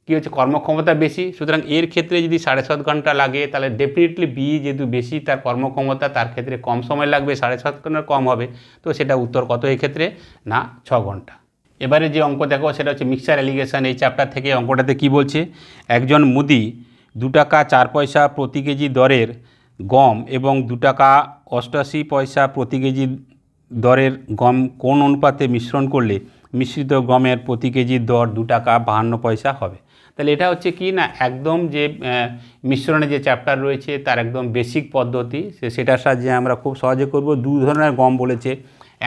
কী হচ্ছে কর্মক্ষমতা বেশি। সুতরাং এর ক্ষেত্রে যদি 7.5 ঘন্টা লাগে তাহলে ডেফিনেটলি বি যেহেতু বেশি তার কর্মক্ষমতা, তার ক্ষেত্রে কম সময় লাগবে, 7.5 ঘন্টা কম হবে। তো সেটা উত্তর কত এক্ষেত্রে না 6 ঘন্টা। এবারে যে অঙ্ক দেখো সেটা হচ্ছে মিক্সচার অ্যালিগেশন। এই চ্যাপ্টার থেকে অঙ্কটাতে কি বলছে, একজন মুদি 2 টাকা 4 পয়সা প্রতি কেজি দরের গম এবং 2 টাকা 88 পয়সা প্রতি কেজি দরের গম কোন অনুপাতে মিশ্রণ করলে মিশ্রিত গমের প্রতি কেজির দর 2 টাকা 52 পয়সা হবে। তাহলে এটা হচ্ছে কি না, একদম যে মিশ্রণে যে চ্যাপ্টার রয়েছে তার একদম বেসিক পদ্ধতি, সেটার সাহায্যে আমরা খুব সহজে করব। 2 ধরনের গম বলেছে,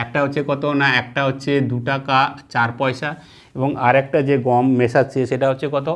একটা হচ্ছে কত না, একটা হচ্ছে 2 টাকা 4 পয়সা, এবং আরেকটা যে গম মেশাচ্ছে সেটা হচ্ছে কত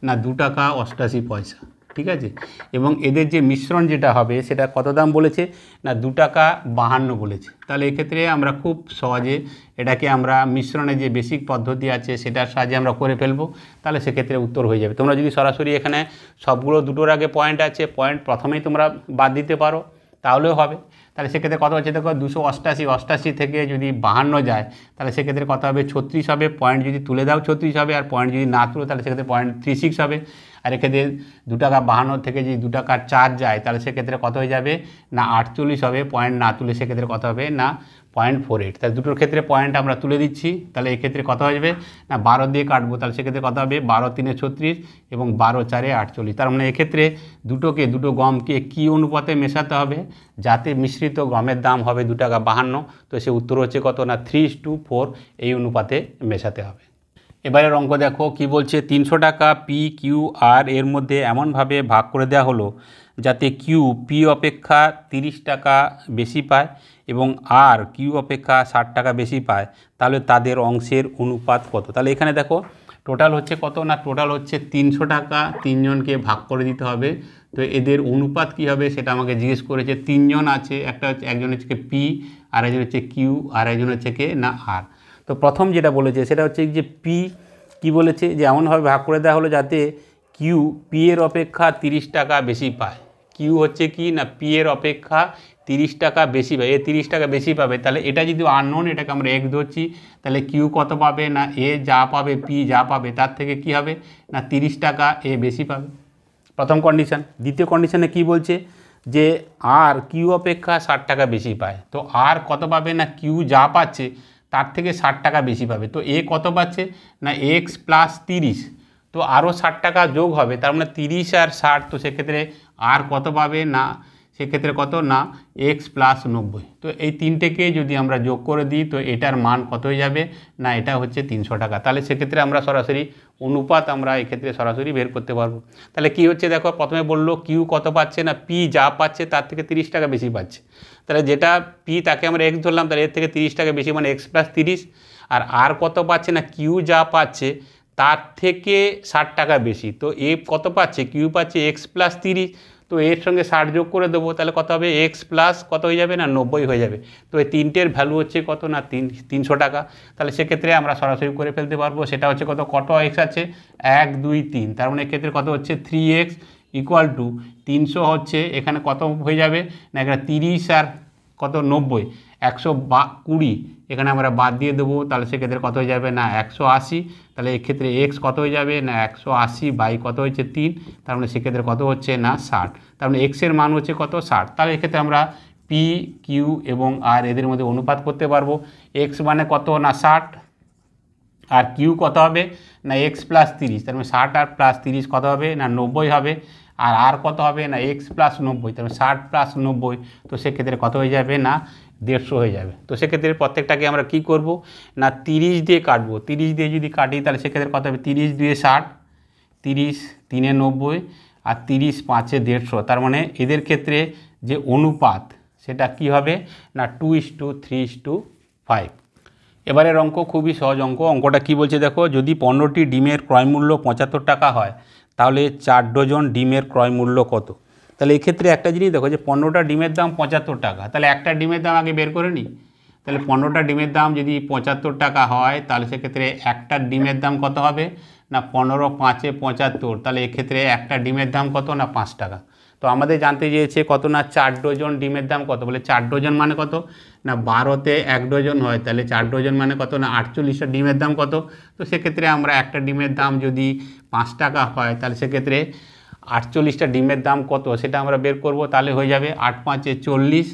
না 2 টাকা 88 পয়সা, ঠিক আছে। এবং এদের যে মিশ্রণ যেটা হবে সেটা কত দাম বলেছে না 2 টাকা 52 বলেছে। তাহলে এক্ষেত্রে আমরা খুব সহজে এটাকে আমরা মিশ্রণের যে বেসিক পদ্ধতি আছে সেটার সাহায্যে আমরা করে ফেলবো। তাহলে সেক্ষেত্রে উত্তর হয়ে যাবে। তোমরা যদি সরাসরি এখানে সবগুলো দুটোর আগে পয়েন্ট আছে, পয়েন্ট প্রথমেই তোমরা বাদ দিতে পারো তাহলেও হবে। তাহলে সেক্ষেত্রে কত হচ্ছে দেখো 288 থেকে যদি 52 যায় তাহলে সেক্ষেত্রে কত হবে 36 হবে। পয়েন্ট যদি তুলে দাও 36 হবে, আর পয়েন্ট যদি না তুলো তাহলে সেক্ষেত্রে 0.36 হবে। আর এক্ষেত্রে 2 টাকা 52 থেকে যদি 2 টাকা 4 যায় তাহলে সেক্ষেত্রে কত হয়ে যাবে না 48 হবে। পয়েন্ট না তুলে সেক্ষেত্রে কত হবে না 0.48। তাহলে দুটোর ক্ষেত্রে পয়েন্ট আমরা তুলে দিচ্ছি। তাহলে এক্ষেত্রে কত হয়ে যাবে না 12 দিয়ে কাটবো, তাহলে সেক্ষেত্রে কত হবে 12 × 3 = 36 এবং 12 × 4 = 48। তার মানে এক্ষেত্রে দুটো গমকে কী অনুপাতে মেশাতে হবে যাতে মিশ্রিত গমের দাম হবে 2 টাকা 52। তো সে উত্তর হচ্ছে কত না 3:4 এই অনুপাতে মেশাতে হবে। এবারের অঙ্ক দেখো কি বলছে, 300 টাকা পি কিউ আর এর মধ্যে এমনভাবে ভাগ করে দেওয়া হলো যাতে কিউ পি অপেক্ষা 30 টাকা বেশি পায় এবং আর কিউ অপেক্ষা 60 টাকা বেশি পায়, তাহলে তাদের অংশের অনুপাত কত। তাহলে এখানে দেখো টোটাল হচ্ছে কত না, টোটাল হচ্ছে 300 টাকা, 3 জনকে ভাগ করে দিতে হবে। তো এদের অনুপাত কী হবে সেটা আমাকে জিজ্ঞেস করেছে। 3 জন আছে, একজন হচ্ছে পি, আর একজন হচ্ছে কিউ, আর একজন হচ্ছে কে না আর। তো প্রথম যেটা বলেছে সেটা হচ্ছে যে পি কি বলেছে যে এমনভাবে ভাগ করে দেওয়া হলো যাতে কিউ পি এর অপেক্ষা 30 টাকা বেশি পায়। কিউ হচ্ছে কি না পি এর অপেক্ষা 30 টাকা বেশি পায়, এ 30 টাকা বেশি পাবে। তাহলে এটা যদি আননোন, এটাকে আমরা এক্স ধরছি, তাহলে কিউ কত পাবে না এ যা পাবে, পি যা পাবে তার থেকে কি হবে না 30 টাকা এ বেশি পাবে, প্রথম কন্ডিশন। দ্বিতীয় কন্ডিশনে কি বলছে যে আর কিউ অপেক্ষা 60 টাকা বেশি পায়। তো আর কত পাবে না কিউ যা পাচ্ছে তার থেকে 60 টাকা বেশি পাবে। তো এ কত পাচ্ছে না এক্স প্লাস 30, তো আরও 60 টাকা যোগ হবে, তার মানে 30 আর 60, তো সেক্ষেত্রে আর কত পাবে না সেক্ষেত্রে কত না এক্স প্লাস 90। তো এই তিনটেকে যদি আমরা যোগ করে দিই তো এটার মান কত হয়ে যাবে না এটা হচ্ছে 300 টাকা। তাহলে সেক্ষেত্রে আমরা সরাসরি অনুপাত আমরা এক্ষেত্রে সরাসরি বের করতে পারবো। তাহলে কি হচ্ছে দেখো, প্রথমে বললো কিউ কত পাচ্ছে না পি যা পাচ্ছে তার থেকে 30 টাকা বেশি পাচ্ছে। তাহলে যেটা পি তাকে আমরা এক্স ধরলাম, তাহলে এর থেকে 30 টাকা বেশি মানে এক্স প্লাস 30। আর কত পাচ্ছে না কিউ যা পাচ্ছে তার থেকে 60 টাকা বেশি। তো এ কত পাচ্ছে কিউ পাচ্ছে এক্স প্লাস 30, তো এর সঙ্গে 60 যোগ করে দেবো, তাহলে কত হবে এক্স প্লাস কত হয়ে যাবে না 90 হয়ে যাবে। তো এই তিনটের ভ্যালু হচ্ছে কত না 300 টাকা। তাহলে সেক্ষেত্রে আমরা সরাসরি করে ফেলতে পারবো, সেটা হচ্ছে কত এক্স আছে 1 2 3, তার মানে এক্ষেত্রে কত হচ্ছে 3x ইকুয়াল টু 300 হচ্ছে এখানে কত হয়ে যাবে না এখানে 30 আর কত 90 120 এখানে আমরা বাদ দিয়ে দেবো, তাহলে সেক্ষেত্রে কত হয়ে যাবে না 180। তাহলে এক্ষেত্রে এক্স কত হয়ে যাবে না 180 বাই কত হচ্ছে 3, তার মানে সেক্ষেত্রে কত হচ্ছে না 60। তার মানে এক্সের মান হচ্ছে কত 60। তাহলে এক্ষেত্রে আমরা পি কিউ এবং আর এদের মধ্যে অনুপাত করতে পারবো। এক্স মানে কত না 60 আর কিউ কত হবে না এক্স প্লাস 30, তার মানে 60 আর প্লাস 30 কত হবে না 90 হবে। আর কত হবে না এক্স প্লাস 90, তার মানে 60 প্লাস 90, তো সেক্ষেত্রে কত হয়ে যাবে না 150 হয়ে যাবে। তো সেক্ষেত্রে প্রত্যেকটাকে আমরা কি করব না 30 দিয়ে কাটবো। 30 দিয়ে যদি কাটি তাহলে সেক্ষেত্রে কত হবে 30 2 60, 30 3 90 আর 30 5 150। তার মানে এদের ক্ষেত্রে যে অনুপাত সেটা কি হবে না 2:3:5। এবারের অঙ্ক খুবই সহজ অঙ্ক। অঙ্কটা কি বলছে দেখো, যদি 15টি ডিমের ক্রয় মূল্য 75 টাকা হয় তাহলে 4 ডজন ডিমের ক্রয় মূল্য কত। তাহলে এক্ষেত্রে একটা জিনিস দেখো যে 15টা ডিমের দাম 75 টাকা, তাহলে একটা ডিমের দাম আগে বের করে নিই। তাহলে 15টা ডিমের দাম যদি 75 টাকা হয় তাহলে সেক্ষেত্রে একটা ডিমের দাম কত হবে না 15 5 75, তাহলে এক্ষেত্রে একটা ডিমের দাম কত না 5 টাকা। তো আমাদের জানতে চেয়েছে কত না 4 ডজন ডিমের দাম কত, বলে 4 ডজন মানে কত না 12তে 1 ডজন হয়, তাহলে 4 ডজন মানে কত না 48টা ডিমের দাম কত। তো সেক্ষেত্রে আমরা একটা ডিমের দাম যদি 5 টাকা হয় তাহলে সেক্ষেত্রে 48টা ডিমের দাম কত সেটা আমরা বের করব। তাহলে হয়ে যাবে 8 5 40,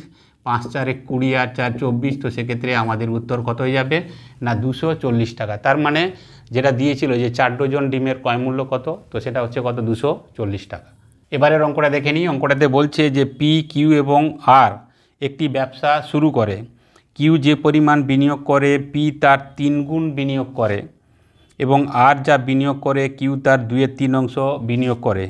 5 4 20 আর 4 24, তো সেক্ষেত্রে আমাদের উত্তর কত হয়ে যাবে না 240 টাকা। তার মানে যেটা দিয়েছিল যে 4 ডজন ডিমের ক্রয় মূল্য কত, তো সেটা হচ্ছে কত 240 টাকা। এবারের অঙ্কটা দেখে নিই। অঙ্কটাতে বলছে যে পি কিউ এবং আর একটি ব্যবসা শুরু করে। কিউ যে পরিমাণ বিনিয়োগ করে পি তার 3 গুণ বিনিয়োগ করে এবং আর যা বিনিয়োগ করে কিউ তার 2/3 অংশ বিনিয়োগ করে।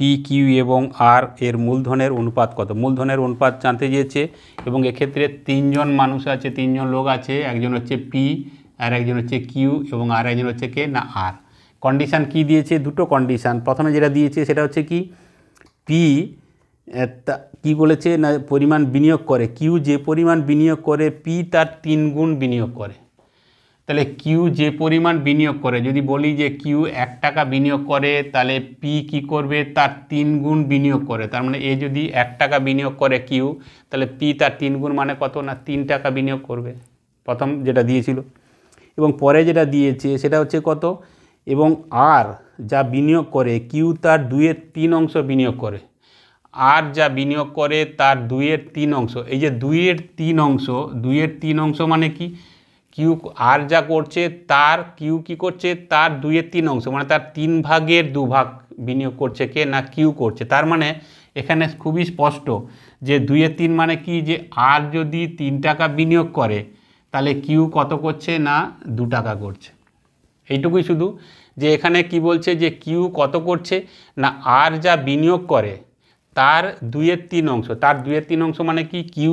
পি কিউ এবং আর এর মূলধনের অনুপাত কত। মূলধনের অনুপাত জানতে চেয়েছে এবং এক্ষেত্রে 3জন মানুষ আছে, 3জন লোক আছে, একজন হচ্ছে পি আর একজন হচ্ছে কিউ এবং আর একজন হচ্ছে কে না আর। কন্ডিশান কি দিয়েছে, দুটো কন্ডিশান। প্রথমে যেটা দিয়েছে সেটা হচ্ছে কি পি কি বলেছে না পরিমাণ বিনিয়োগ করে, কিউ যে পরিমাণ বিনিয়োগ করে পি তার 3 গুণ বিনিয়োগ করে। তাহলে কিউ যে পরিমাণ বিনিয়োগ করে, যদি বলি যে কিউ 1 টাকা বিনিয়োগ করে তাহলে পি কি করবে তার 3 গুণ বিনিয়োগ করে। তার মানে এ যদি 1 টাকা বিনিয়োগ করে কিউ, তাহলে পি তার 3 গুণ মানে কত না 3 টাকা বিনিয়োগ করবে, প্রথম যেটা দিয়েছিল। এবং পরে যেটা দিয়েছে সেটা হচ্ছে কত, এবং আর যা বিনিয়োগ করে কিউ তার 2/3 অংশ বিনিয়োগ করে। আর যা বিনিয়োগ করে তার 2/3 অংশ। এই যে 2/3 অংশ, 2/3 অংশ মানে কি কিউ আর যা করছে তার কিউ কি করছে তার 2/3 অংশ মানে তার 3 ভাগের 2 ভাগ বিনিয়োগ করছে কে না কিউ করছে। তার মানে এখানে খুবই স্পষ্ট যে 2/3 মানে কি যে আর যদি 3 টাকা বিনিয়োগ করে তাহলে কিউ কত করছে না 2 টাকা করছে। এইটুকুই শুধু, যে এখানে কি বলছে যে কিউ কত করছে না আর যা বিনিয়োগ করে তার 2/3 অংশ। তার 2/3 অংশ মানে কি কিউ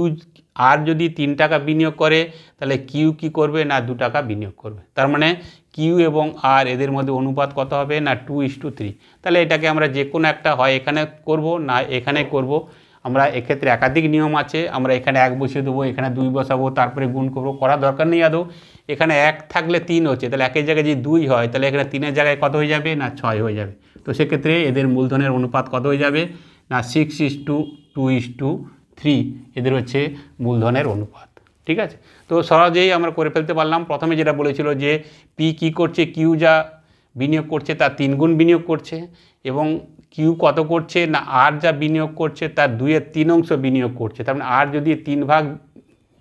আর যদি 3 টাকা বিনিয়োগ করে তাহলে কিউ কি করবে না 2 টাকা বিনিয়োগ করবে। তার মানে কিউ এবং আর এদের মধ্যে অনুপাত কত হবে না 2:3। তাহলে এটাকে আমরা যে কোনো একটা হয় এখানে করব না এখানে করব। আমরা এক্ষেত্রে একাধিক নিয়ম আছে, আমরা এখানে 1 বসিয়ে দেবো, এখানে 2 বসাবো, তারপরে গুণ করবো, করার দরকার নেই আদৌ। এখানে 1 থাকলে 3 হচ্ছে, তাহলে 1-এর জায়গায় যদি 2 হয় তাহলে এখানে 3-এর জায়গায় কত হয়ে যাবে না 6 হয়ে যাবে। তো সেক্ষেত্রে এদের মূলধনের অনুপাত কত হয়ে যাবে না 6:2:3 এদের হচ্ছে মূলধনের অনুপাত। ঠিক আছে, তো সহজেই আমরা করে ফেলতে পারলাম। প্রথমে যেটা বলেছিল যে পি কী করছে, কিউ যা বিনিয়োগ করছে তার 3 গুণ বিনিয়োগ করছে এবং কিউ কত করছে না আর যা বিনিয়োগ করছে তার 2/3 বিনিয়োগ করছে। তার মানে আর যদি 3 ভাগ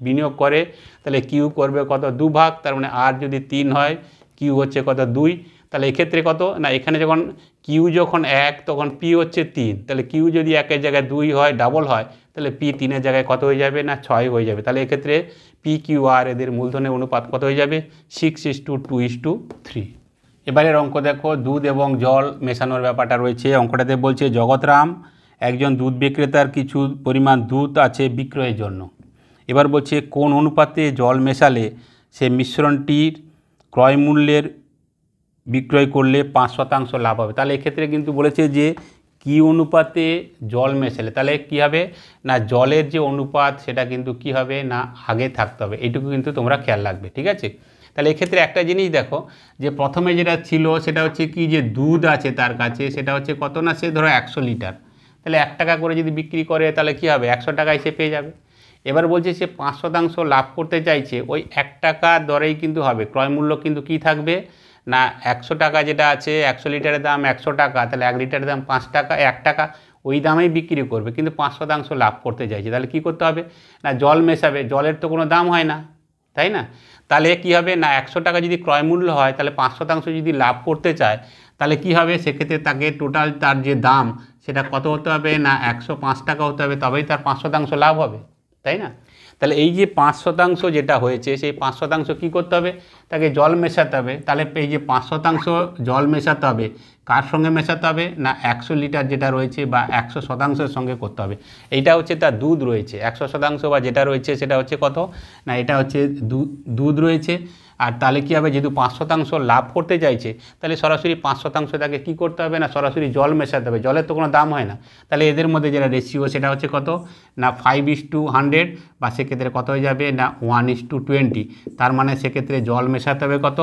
বিনিয়োগ করে তাহলে কিউ করবে কত 2 ভাগ। তার মানে আর যদি 3 হয় কিউ হচ্ছে কত 2। তাহলে এক্ষেত্রে কত না এখানে যখন কিউ যখন 1 তখন পি হচ্ছে 3। তাহলে কিউ যদি 1-এর জায়গায় 2 হয় ডাবল হয় তাহলে পি 3-এর জায়গায় কত হয়ে যাবে না 6 হয়ে যাবে। তাহলে এক্ষেত্রে পি কিউ আর এদের মূলধনের অনুপাত কত হয়ে যাবে 6:2:3। এবারের অঙ্ক দেখো, দুধ এবং জল মেশানোর ব্যাপারটা রয়েছে। অঙ্কটাতে বলছে জগৎরাম একজন দুধ বিক্রেতার কিছু পরিমাণ দুধ আছে বিক্রয়ের জন্য। এবার বলছে কোন অনুপাতে জল মেশালে সে মিশ্রণটির ক্রয় মূল্যের বিক্রয় করলে 5% লাভ হবে। তাহলে এক্ষেত্রে কিন্তু বলেছে যে কি অনুপাতে জল মেশালে, তাহলে কি হবে না জলের যে অনুপাত সেটা কিন্তু কি হবে না আগে থাকতে হবে। এইটুকু কিন্তু তোমরা খেয়াল রাখবে, ঠিক আছে। তাহলে এক্ষেত্রে একটা জিনিস দেখো যে প্রথমে যেটা ছিল সেটা হচ্ছে কি যে দুধ আছে তার কাছে, সেটা হচ্ছে কত না সে ধরো 100 লিটার। তাহলে 1 টাকা করে যদি বিক্রি করে তাহলে কি হবে 100 টাকায় সে পেয়ে যাবে। এবার বলছে সে 5% লাভ করতে চাইছে, ওই 1 টাকা দরেই কিন্তু হবে। ক্রয় মূল্য কিন্তু কি থাকবে না 100 টাকা যেটা আছে 100 লিটারের দাম 100 টাকা, তাহলে 1 লিটারের দাম 5 টাকা 1 টাকা ওই দামেই বিক্রি করবে, কিন্তু 5% লাভ করতে চাইছে। তাহলে কি করতে হবে না জল মেশাবে, জলের তো কোনো দাম হয় না, তাই না। তাহলে কি হবে না 100 টাকা যদি ক্রয় মূল্য হয় তাহলে 5% যদি লাভ করতে চায় তাহলে কি হবে সেক্ষেত্রে তাকে টোটাল তার যে দাম সেটা কত হতে হবে না 105 টাকা হতে হবে, তবেই তার 5% লাভ হবে, তাই না। তাহলে এই যে 5% যেটা হয়েছে সেই 5% কী করতে হবে তাকে জল মেশাতে হবে। তাহলে এই যে 5% জল মেশাতে হবে কার সঙ্গে মেশাতে হবে না 100 লিটার যেটা রয়েছে বা 100% সঙ্গে করতে হবে। এইটা হচ্ছে তার দুধ রয়েছে 100% বা যেটা রয়েছে সেটা হচ্ছে কত না এটা হচ্ছে দুধ রয়েছে। আর তাহলে কী হবে যেহেতু 5% লাভ করতে চাইছে তাহলে সরাসরি 5% তাকে কী করতে হবে না সরাসরি জল মেশাতে হবে, জলের তো কোনো দাম হয় না। তাহলে এদের মধ্যে যেটা রেশিও সেটা হচ্ছে কত না 5:100 বা সেক্ষেত্রে কত হয়ে যাবে না 1:20। তার মানে সেক্ষেত্রে জল মেশাতে হবে কত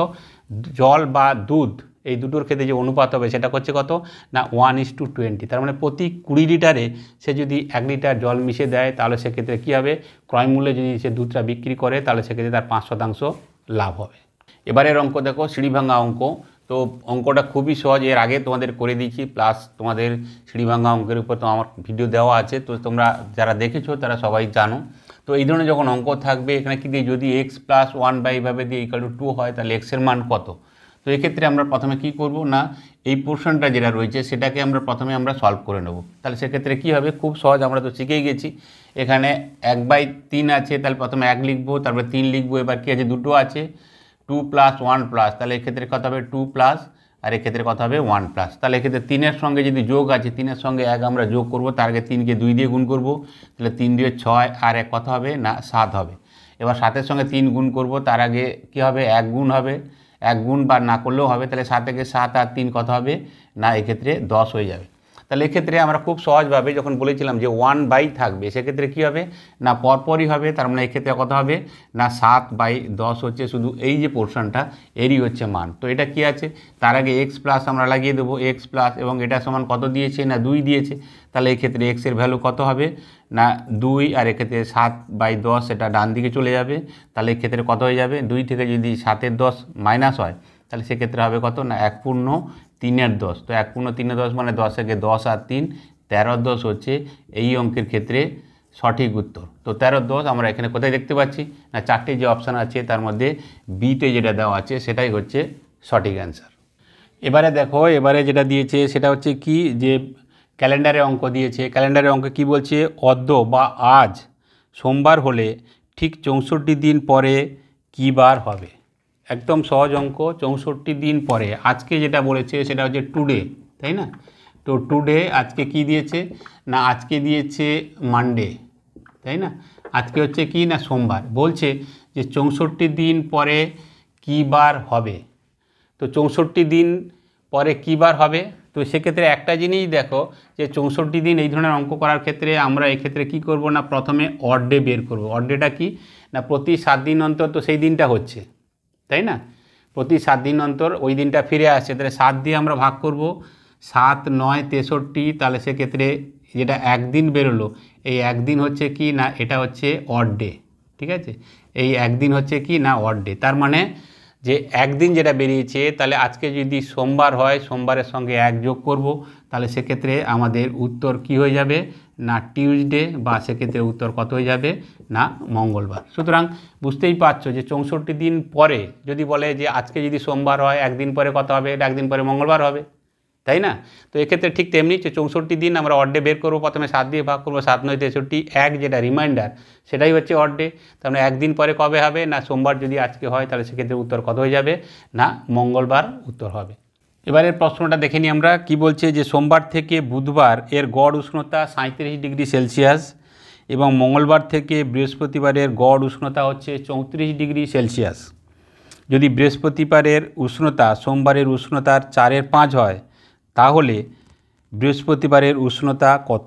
জল বা দুধ এই দুটোর ক্ষেত্রে যে অনুপাত হবে সেটা হচ্ছে কত না 1:20। তার মানে প্রতি 20 লিটারে সে যদি 1 লিটার জল মিশিয়ে দেয় তাহলে সেক্ষেত্রে কী হবে ক্রয় মূল্যে যদি সে দুধটা বিক্রি করে তাহলে সেক্ষেত্রে তার 5% লাভ হবে। এবারের অঙ্ক দেখো সিঁড়িভাঙা অঙ্ক। তো অঙ্কটা খুবই সহজ, এর আগে তোমাদের করে দিয়েছি, প্লাস তোমাদের সিঁড়িভাঙা অঙ্কের উপর তো আমার ভিডিও দেওয়া আছে, তো তোমরা যারা দেখেছো তারা সবাই জানো। তো এই ধরনের যখন অঙ্ক থাকবে এখানে কি দিয়ে যদি x+1 এইভাবে দিয়ে = 2 হয় তাহলে এক্সের মান কত। তো এক্ষেত্রে আমরা প্রথমে কি করব না এই পোর্শনটা যেটা রয়েছে সেটাকে আমরা প্রথমে সলভ করে নেব। তাহলে সেক্ষেত্রে কী হবে খুব সহজ, আমরা তো শিখেই গেছি। এখানে 1/3 আছে, তাহলে প্রথমে 1 লিখবো তারপরে 3 লিখবো। এবার কি আছে দুটো আছে 2 + 1+, তাহলে এক্ষেত্রে কত হবে 2+, আর এক্ষেত্রে কত হবে 1+। তাহলে এক্ষেত্রে 3-এর সঙ্গে যদি যোগ আছে 3-এর সঙ্গে 1 আমরা যোগ করব, তার আগে 3কে 2 দিয়ে গুণ করব, তাহলে 3 দিয়ে 6 আর 1 কত হবে না 7 হবে। এবার 7-এর সঙ্গে 3 গুণ করব, তার আগে কি হবে 1 গুণ হবে, 1 গুণ বা না করলেও হবে, তাহলে 7 থেকে 7 আর 3 কত হবে না এক্ষেত্রে 10 হয়ে যাবে। তাহলে এক্ষেত্রে আমরা খুব সহজভাবে যখন বলেছিলাম যে 1/, থাকবে সেক্ষেত্রে কী হবে না পরপরই হবে। তার মানে এক্ষেত্রে কত হবে না 7/10 হচ্ছে শুধু এই যে পোর্শনটা এরই হচ্ছে মান। তো এটা কি আছে তার আগে x+ আমরা লাগিয়ে দেবো x+, এবং এটা সমান কত দিয়েছে না 2 দিয়েছে। তাহলে এক্ষেত্রে এর ভ্যালু কত হবে না 2, আর এক্ষেত্রে 7/10 এটা ডান দিকে চলে যাবে। তাহলে এক্ষেত্রে কত হয়ে যাবে 2 থেকে যদি 7-এর 10 মাইনাস হয় তাহলে সেক্ষেত্রে হবে কত না 1/3-10। তো 1/3-10 মানে 10 থেকে 10 আর 3 13/10 হচ্ছে এই অঙ্কের ক্ষেত্রে সঠিক উত্তর। তো 13/10 আমরা এখানে কোথায় দেখতে পাচ্ছি না 4টে যে অপশান আছে তার মধ্যে বিতে যেটা দেওয়া আছে সেটাই হচ্ছে সঠিক অ্যান্সার। এবারে দেখো এবারে যেটা দিয়েছে সেটা হচ্ছে কি যে ক্যালেন্ডারে অঙ্ক দিয়েছে। ক্যালেন্ডারে অঙ্ক কি বলছে অদ্য বা আজ সোমবার হলে ঠিক 64 দিন পরে কী বার হবে। একদম সহজ অঙ্ক, 64 দিন পরে। আজকে যেটা বলেছে সেটা হচ্ছে টুডে, তাই না। তো টুডে আজকে কি দিয়েছে না আজকে দিয়েছে মানডে, তাই না। আজকে হচ্ছে কি না সোমবার। বলছে যে 64 দিন পরে কী বার হবে। তো 64 দিন পরে কী বার হবে, তো সেক্ষেত্রে একটা জিনিস দেখো যে 64 দিন এই ধরনের অঙ্ক করার ক্ষেত্রে আমরা এক্ষেত্রে কি করব না প্রথমে অড ডে বের করব। অড ডেটা কি না প্রতি 7 দিন অন্তর তো সেই দিনটা হচ্ছে, তাই না। প্রতি 7 দিন অন্তর ওই দিনটা ফিরে আসছে, তাহলে 7 দিয়ে আমরা ভাগ করব, 7, 9, 63। তাহলে সেক্ষেত্রে যেটা একদিন বেরোলো এই একদিন হচ্ছে কি না এটা হচ্ছে অড ডে, ঠিক আছে। এই একদিন হচ্ছে কি না অড ডে। তার মানে যে একদিন যেটা বেরিয়েছে, তাহলে আজকে যদি সোমবার হয়, সোমবারের সঙ্গে 1 যোগ করব, তাহলে সেক্ষেত্রে আমাদের উত্তর কি হয়ে যাবে না টিউসডে, বা সেক্ষেত্রে উত্তর কত হয়ে যাবে না মঙ্গলবার। সুতরাং বুঝতেই পারছো যে 64 দিন পরে যদি বলে যে আজকে যদি সোমবার হয়, একদিন পরে কত হবে, একদিন পরে মঙ্গলবার হবে, তাই না? তো এক্ষেত্রে ঠিক তেমনি 64 দিন আমরা অড ডে বের করবো, প্রথমে 7 দিয়ে ভাগ করবো, 7 9 63, 1 যেটা রিমাইন্ডার সেটাই হচ্ছে অড ডে। তার মানে একদিন পরে কবে হবে না সোমবার যদি আজকে হয়, তাহলে সেক্ষেত্রে উত্তর কত হয়ে যাবে না মঙ্গলবার উত্তর হবে। এবারের প্রশ্নটা দেখে নিই আমরা, কি বলছে যে সোমবার থেকে বুধবার এর গড় উষ্ণতা 37 ডিগ্রি সেলসিয়াস এবং মঙ্গলবার থেকে বৃহস্পতিবারের গড় উষ্ণতা হচ্ছে 34 ডিগ্রি সেলসিয়াস। যদি বৃহস্পতিবারের উষ্ণতা সোমবারের উষ্ণতার 4/5 হয়, তাহলে বৃহস্পতিবারের উষ্ণতা কত?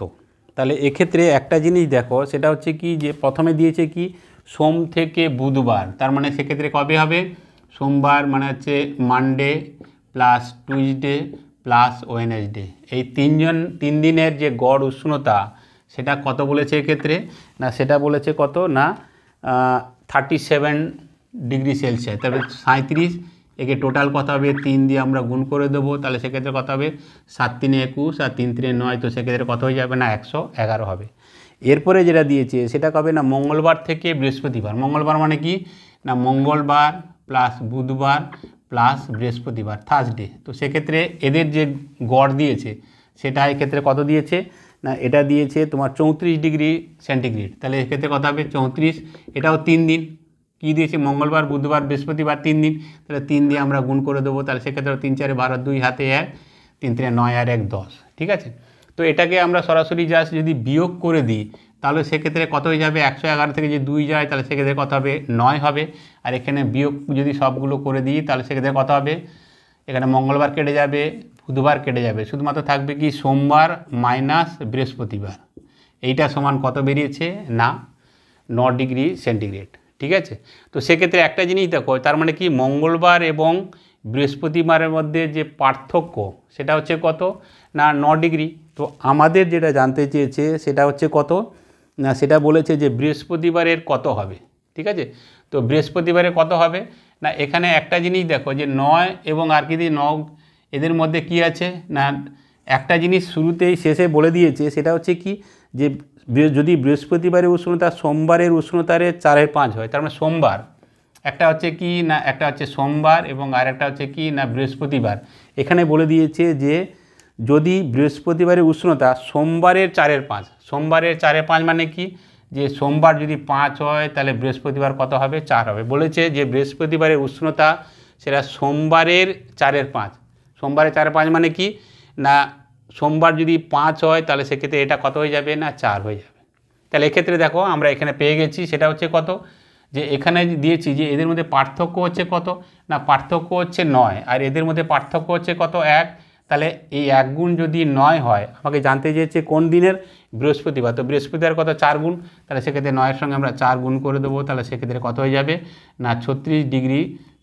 তাহলে এক্ষেত্রে একটা জিনিস দেখো, সেটা হচ্ছে কি যে প্রথমে দিয়েছে কি সোম থেকে বুধবার, তার মানে সেক্ষেত্রে কবে হবে, সোমবার মানে হচ্ছে Monday plus Tuesday plus Wednesday, এই 3 দিনের যে গড় উষ্ণতা সেটা কত বলেছে এক্ষেত্রে না, সেটা বলেছে কত না 37 ডিগ্রি সেলসিয়াস। তারপরে 37, একে টোটাল কত হবে 3 দিয়ে আমরা গুণ করে দেবো, তাহলে সেক্ষেত্রে কত হবে 7 3 21 আর 3 3 9, তো সেক্ষেত্রে কত হয়ে যাবে না 111 হবে। এরপরে যেটা দিয়েছে সেটা কবে না মঙ্গলবার থেকে বৃহস্পতিবার। মঙ্গলবার মানে কি না মঙ্গলবার প্লাস বুধবার প্লাস বৃহস্পতিবার থার্সডে। তো সেক্ষেত্রে এদের যে গড় দিয়েছে সেটা এক্ষেত্রে কত দিয়েছে না, এটা দিয়েছে তোমার 34 ডিগ্রি সেন্টিগ্রেড। তাহলে এক্ষেত্রে কত হবে 34, এটাও 3 দিন, কী দিয়েছে মঙ্গলবার বুধবার বৃহস্পতিবার 3 দিন, তাহলে 3 দিয়ে আমরা গুণ করে দেবো, তাহলে সেক্ষেত্রে 3 4 12, 2 হাতে 1, 3 3 9 আর 1 10, ঠিক আছে। তো এটাকে আমরা সরাসরি জাস্ট যদি বিয়োগ করে দিই, তাহলে সেক্ষেত্রে কত হয়ে যাবে 111 থেকে যে 2 যায়, তাহলে সেক্ষেত্রে কত হবে 9 হবে। আর এখানে বিয়োগ যদি সবগুলো করে দিই, তাহলে সেক্ষেত্রে কত হবে, এখানে মঙ্গলবার কেটে যাবে, বুধবার কেটে যাবে, শুধুমাত্র থাকবে কি সোমবার মাইনাস বৃহস্পতিবার। এইটা সমান কত বেরিয়েছে না 9 ডিগ্রি সেন্টিগ্রেড, ঠিক আছে। তো সেক্ষেত্রে একটা জিনিস দেখো, তার মানে কি মঙ্গলবার এবং বৃহস্পতিবারের মধ্যে যে পার্থক্য সেটা হচ্ছে কত না 9 ডিগ্রি। তো আমাদের যেটা জানতে চেয়েছে সেটা হচ্ছে কত না, সেটা বলেছে যে বৃহস্পতিবারের কত হবে, ঠিক আছে। তো বৃহস্পতিবারের কত হবে না, এখানে একটা জিনিস দেখো যে 9 এবং আর কি 9 এদের মধ্যে কি আছে না, একটা জিনিস শুরুতেই শেষে বলে দিয়েছে, সেটা হচ্ছে কি যে যদি বৃহস্পতিবারের উষ্ণতা সোমবারের উষ্ণতার 4/5 হয়, তার মানে সোমবার একটা হচ্ছে কি না, একটা হচ্ছে সোমবার এবং আর একটা হচ্ছে কি না বৃহস্পতিবার। এখানে বলে দিয়েছে যে যদি বৃহস্পতিবারের উষ্ণতা সোমবারের 4/5, সোমবারের 4/5 মানে কি যে সোমবার যদি 5 হয়, তাহলে বৃহস্পতিবার কত হবে 4 হবে। বলেছে যে বৃহস্পতিবারের উষ্ণতা সেটা সোমবারের 4/5, সোমবারের 4/5 মানে কি না সোমবার যদি 5 হয়, তাহলে সেক্ষেত্রে এটা কত হয়ে যাবে না 4 হয়ে যাবে। তাহলে এক্ষেত্রে দেখো আমরা এখানে পেয়ে গেছি, সেটা হচ্ছে কত যে এখানে দিয়েছি যে এদের মধ্যে পার্থক্য হচ্ছে কত না, পার্থক্য হচ্ছে 9, আর এদের মধ্যে পার্থক্য হচ্ছে কত 1, তাহলে এই 1 গুণ যদি 9 হয়, আমাকে জানতে চেয়েছে কোন দিনের, বৃহস্পতিবার। তো বৃহস্পতিবার কত 4 গুণ, তাহলে সেক্ষেত্রে 9-এর সঙ্গে আমরা 4 গুণ করে দেবো, তাহলে সেক্ষেত্রে কত হয়ে যাবে না 36 ডিগ্রি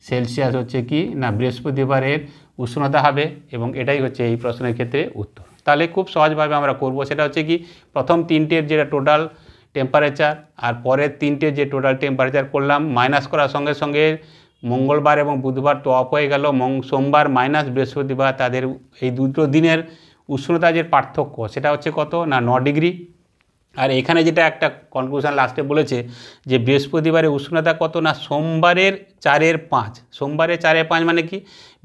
সেলসিয়াস হচ্ছে কি না বৃহস্পতিবারের উষ্ণতা হবে। এবং এটাই হচ্ছে এই প্রশ্নের ক্ষেত্রে উত্তর। তাহলে খুব সহজভাবে আমরা করব, সেটা হচ্ছে কি প্রথম 3টের যেটা টোটাল টেম্পারেচার আর পরের 3টের যে টোটাল টেম্পারেচার করলাম, মাইনাস করার সঙ্গে সঙ্গে মঙ্গলবার এবং বুধবার তো অফ হয়ে গেল, সোমবার মাইনাস বৃহস্পতিবার, তাদের এই দুটো দিনের উষ্ণতা যে পার্থক্য সেটা হচ্ছে কত না 9 ডিগ্রি। আর এখানে যেটা একটা কনক্লুশন লাস্টে বলেছে যে বৃহস্পতিবারের উষ্ণতা কত না সোমবারের 4/5, সোমবারের 4/5 মানে কি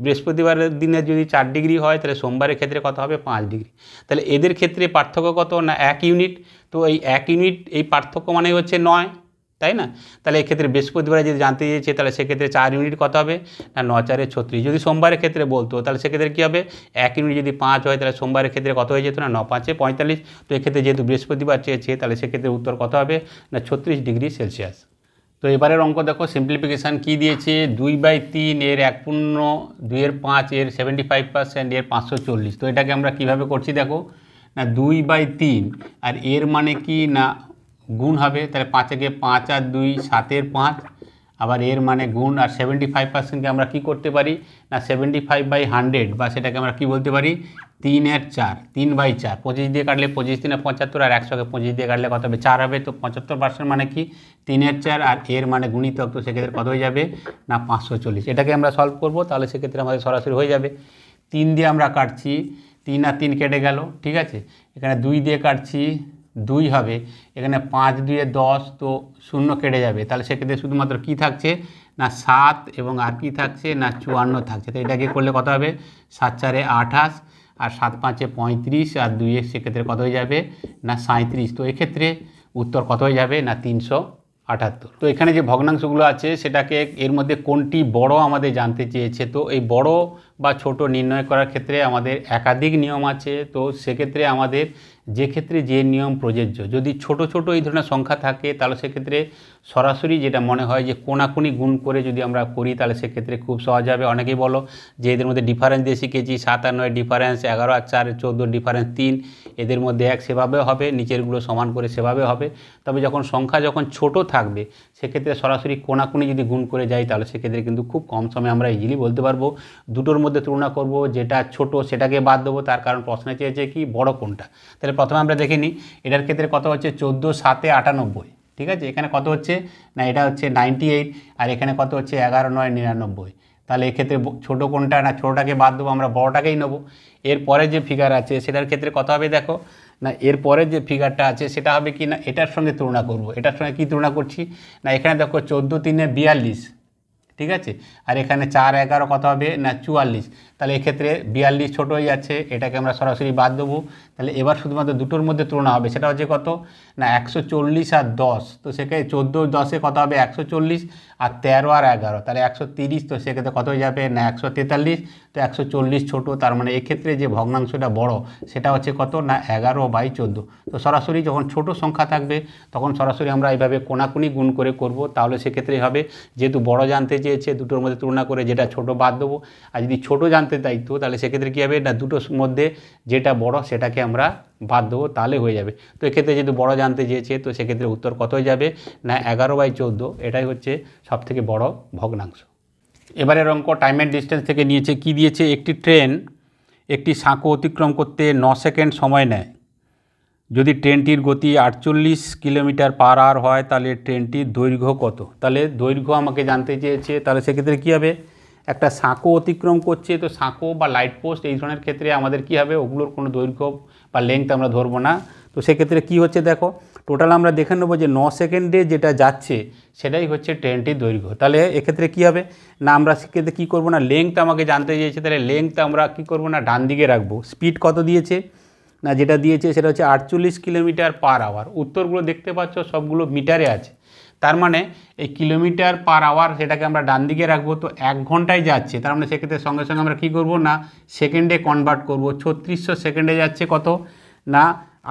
বৃহস্পতিবারের দিনে যদি 4 ডিগ্রি হয়, তাহলে সোমবারের ক্ষেত্রে কত হবে 5 ডিগ্রি। তাহলে এদের ক্ষেত্রে পার্থক্য কত না 1 ইউনিট। তো এই 1 ইউনিট এই পার্থক্য মানে হচ্ছে 9, তাই না। তাহলে এক্ষেত্রে বৃহস্পতিবারে যদি জানতে চেয়েছে, তাহলে সেক্ষেত্রে 4 ইউনিট কত হবে না 9 4 36। যদি সোমবারের ক্ষেত্রে বলতো, তাহলে সেক্ষেত্রে কী হবে 1 ইউনিট যদি 5 হয়, তাহলে সোমবারের ক্ষেত্রে কত হয়ে যেত না 9 5 45। তো এক্ষেত্রে যেহেতু বৃহস্পতিবার চেয়েছে, তাহলে সেক্ষেত্রে উত্তর কত হবে না 36 ডিগ্রি সেলসিয়াস। তো এবারের অঙ্ক দেখো, সিম্পলিফিকেশান কী দিয়েছে 2/3 এর 1/2 এর 75% এর 540। তো এটাকে আমরা কিভাবে করছি দেখো না 2/3 আর এর মানে কি না গুণ হবে, তাহলে 5 একে 5 আর 2 7/5 আবার এর মানে গুণ, আর 75%কে আমরা কি করতে পারি না 75/100, বা সেটাকে আমরা কি বলতে পারি 3/4, 3/4। 25 দিয়ে কাটলে 25 3 75, আর 100কে 25 দিয়ে কাটলে কত হবে 4 হবে। তো 75% মানে কি 3/4, আর এর মানে গুণিতক, তো সেক্ষেত্রে কত হয়ে যাবে না 540। এটাকে আমরা সলভ করব, তাহলে সেক্ষেত্রে আমাদের সরাসরি হয়ে যাবে। 3 দিয়ে আমরা কাটছি, 3 আর 3 কেটে গেল, ঠিক আছে। এখানে 2 দিয়ে কাটছি, 2 হবে। এখানে 5 2 10, তো 0 কেটে যাবে, তাহলে সেক্ষেত্রে শুধুমাত্র কি থাকছে না 7, এবং আর কি থাকছে না 54 থাকছে। তো এটাকে করলে কত হবে 7 4 28, আর 7 5 35, আর 2 সেক্ষেত্রে কত হয়ে যাবে না 37। তো এক্ষেত্রে উত্তর কত হয়ে যাবে না 378। তো এখানে যে ভগ্নাংশগুলো আছে সেটাকে এর মধ্যে কোনটি বড় আমাদের জানতে চেয়েছে। তো এই বড় বা ছোট নির্ণয় করার ক্ষেত্রে আমাদের একাধিক নিয়ম আছে। তো সেক্ষেত্রে আমাদের যে ক্ষেত্রে যে নিয়ম প্রযোজ্য, যদি ছোট ছোট এই ধরনের সংখ্যা থাকে তাহলে সেক্ষেত্রে সরাসরি যেটা মনে হয় যে কোনাকুনি গুণ করে যদি আমরা করি তাহলে সেক্ষেত্রে খুব সহজ হবে। অনেকেই বলো যে এদের মধ্যে ডিফারেন্স দিয়ে শিখেছি, 7 আর 9 ডিফারেন্স, 11 আর 4 14 ডিফারেন্স 3, এদের মধ্যে 1 সেভাবে হবে, নিচেরগুলো সমান করে সেভাবে হবে। তবে যখন সংখ্যা যখন ছোট থাকবে সেক্ষেত্রে সরাসরি কোনাকুনি যদি গুণ করে যাই তাহলে সেক্ষেত্রে কিন্তু খুব কম সময়ে আমরা ইজিলি বলতে পারবো। দুটোর মধ্যে তুলনা করব, যেটা ছোট সেটাকে বাদ দেবো, তার কারণ প্রশ্নে চেয়েছে কি বড় কোনটা। তাহলে প্রথমে আমরা দেখে নিই, এটার ক্ষেত্রে কত হচ্ছে 14 7 98, ঠিক আছে। এখানে কত হচ্ছে না এটা হচ্ছে 98, আর এখানে কত হচ্ছে 11 9 99। তাহলে এক্ষেত্রে ছোট কোনটা না ছোটোটাকে বাদ দেবো, আমরা বড়টাকেই নেবো। এরপরে যে ফিগার আছে সেটার ক্ষেত্রে কত হবে দেখো না, এরপরে যে ফিগারটা আছে সেটা হবে কি না এটার সঙ্গে তুলনা করব। এটার সঙ্গে কি তুলনা করছি না, এখানে দেখো 14 3 42, ঠিক আছে। আর এখানে 4 11 কত হবে না 44। তাহলে এক্ষেত্রে 42 ছোটো হয়ে যাচ্ছে, এটাকে আমরা সরাসরি বাদ দেবো। তাহলে এবার শুধুমাত্র দুটোর মধ্যে তুলনা হবে, সেটা হচ্ছে কত না 140 আর 10। তো সেখানে 14 10-এ কত হবে 140, আর 13 আর 11 তাহলে 130। তো সেক্ষেত্রে কত হয়ে যাবে না 143। তো 140 ছোটো, তার মানে এক্ষেত্রে যে ভগ্নাংশটা বড় সেটা হচ্ছে কত না 11/14। তো সরাসরি যখন ছোট সংখ্যা থাকবে তখন সরাসরি আমরা এইভাবে কোনাকুনি গুণ করে করব, তাহলে সেক্ষেত্রে হবে যেহেতু বড় জানতে চেয়েছে দুটোর মধ্যে তুলনা করে যেটা ছোট বাদ দেবো। আর যদি ছোট জানতে চাইতো তাহলে সেক্ষেত্রে কী হবে না দুটোর মধ্যে যেটা বড় সেটাকে আমরা বাদ দেবো, তাহলে হয়ে যাবে। তো এক্ষেত্রে যেহেতু বড় জানতে চেয়েছে তো সেক্ষেত্রে উত্তর কত হয়ে যাবে না 11/14। এটাই হচ্ছে সবথেকে বড় ভগ্নাংশ। এবারের অঙ্ক টাইমের ডিস্টেন্স থেকে নিয়েছে, কি দিয়েছে একটি ট্রেন একটি সাঁকো অতিক্রম করতে 9 সেকেন্ড সময় নেয়। যদি ট্রেনটির গতি 48 কিলোমিটার/আওয়ার হয় তাহলে ট্রেনটির দৈর্ঘ্য কত। তাহলে দৈর্ঘ্য আমাকে জানতে চেয়েছে, তাহলে সেক্ষেত্রে কী হবে একটা সাঁকো অতিক্রম করছে, তো সাঁকো বা লাইট পোস্ট এই ধরনের ক্ষেত্রে আমাদের কি হবে ওগুলোর কোনো দৈর্ঘ্য বা লেংথ আমরা ধরবো না। তো সেক্ষেত্রে কি হচ্ছে দেখো টোটাল আমরা দেখে নেবো যে 9 সেকেন্ডে যেটা যাচ্ছে সেটাই হচ্ছে ট্রেনটির দৈর্ঘ্য। তাহলে এক্ষেত্রে কী হবে না আমরা সেক্ষেত্রে কী করবো না লেংথ আমাকে জানতে চেয়েছে, তাহলে লেংথ আমরা কী করবো না ডান দিকে রাখবো। স্পিড কত দিয়েছে না যেটা দিয়েছে সেটা হচ্ছে 48 কিলোমিটার/আওয়ার। উত্তরগুলো দেখতে পাচ্ছ সবগুলো মিটারে আছে, তার মানে এই কিলোমিটার/আওয়ার সেটাকে আমরা ডান দিকে রাখবো। তো 1 ঘন্টায় যাচ্ছে, তার মানে সেক্ষেত্রে সঙ্গে সঙ্গে আমরা কী করবো না সেকেন্ডে কনভার্ট করবো। 3600 সেকেন্ডে যাচ্ছে কত না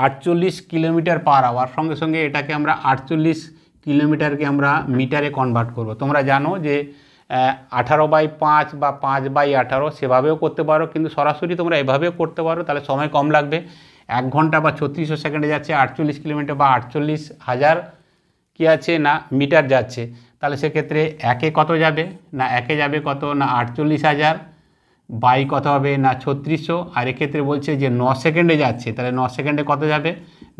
48 কিলোমিটার/আওয়ার, সঙ্গে সঙ্গে এটাকে আমরা 48 কিলোমিটারকে আমরা মিটারে কনভার্ট করব। তোমরা জানো যে 18/5 বা 5/18 সেভাবেও করতে পারো, কিন্তু সরাসরি তোমরা এভাবেও করতে পারো, তাহলে সময় কম লাগবে। 1 ঘন্টা বা 3600 সেকেন্ডে যাচ্ছে 48 কিলোমিটার বা 48,000 কী আছে না মিটার যাচ্ছে, তাহলে সেক্ষেত্রে একে কত যাবে না একে যাবে কত না 48,000 বাই কত হবে না 3600। আর এক্ষেত্রে বলছে যে 9 সেকেন্ডে যাচ্ছে, তাহলে 9 সেকেন্ডে কত যাবে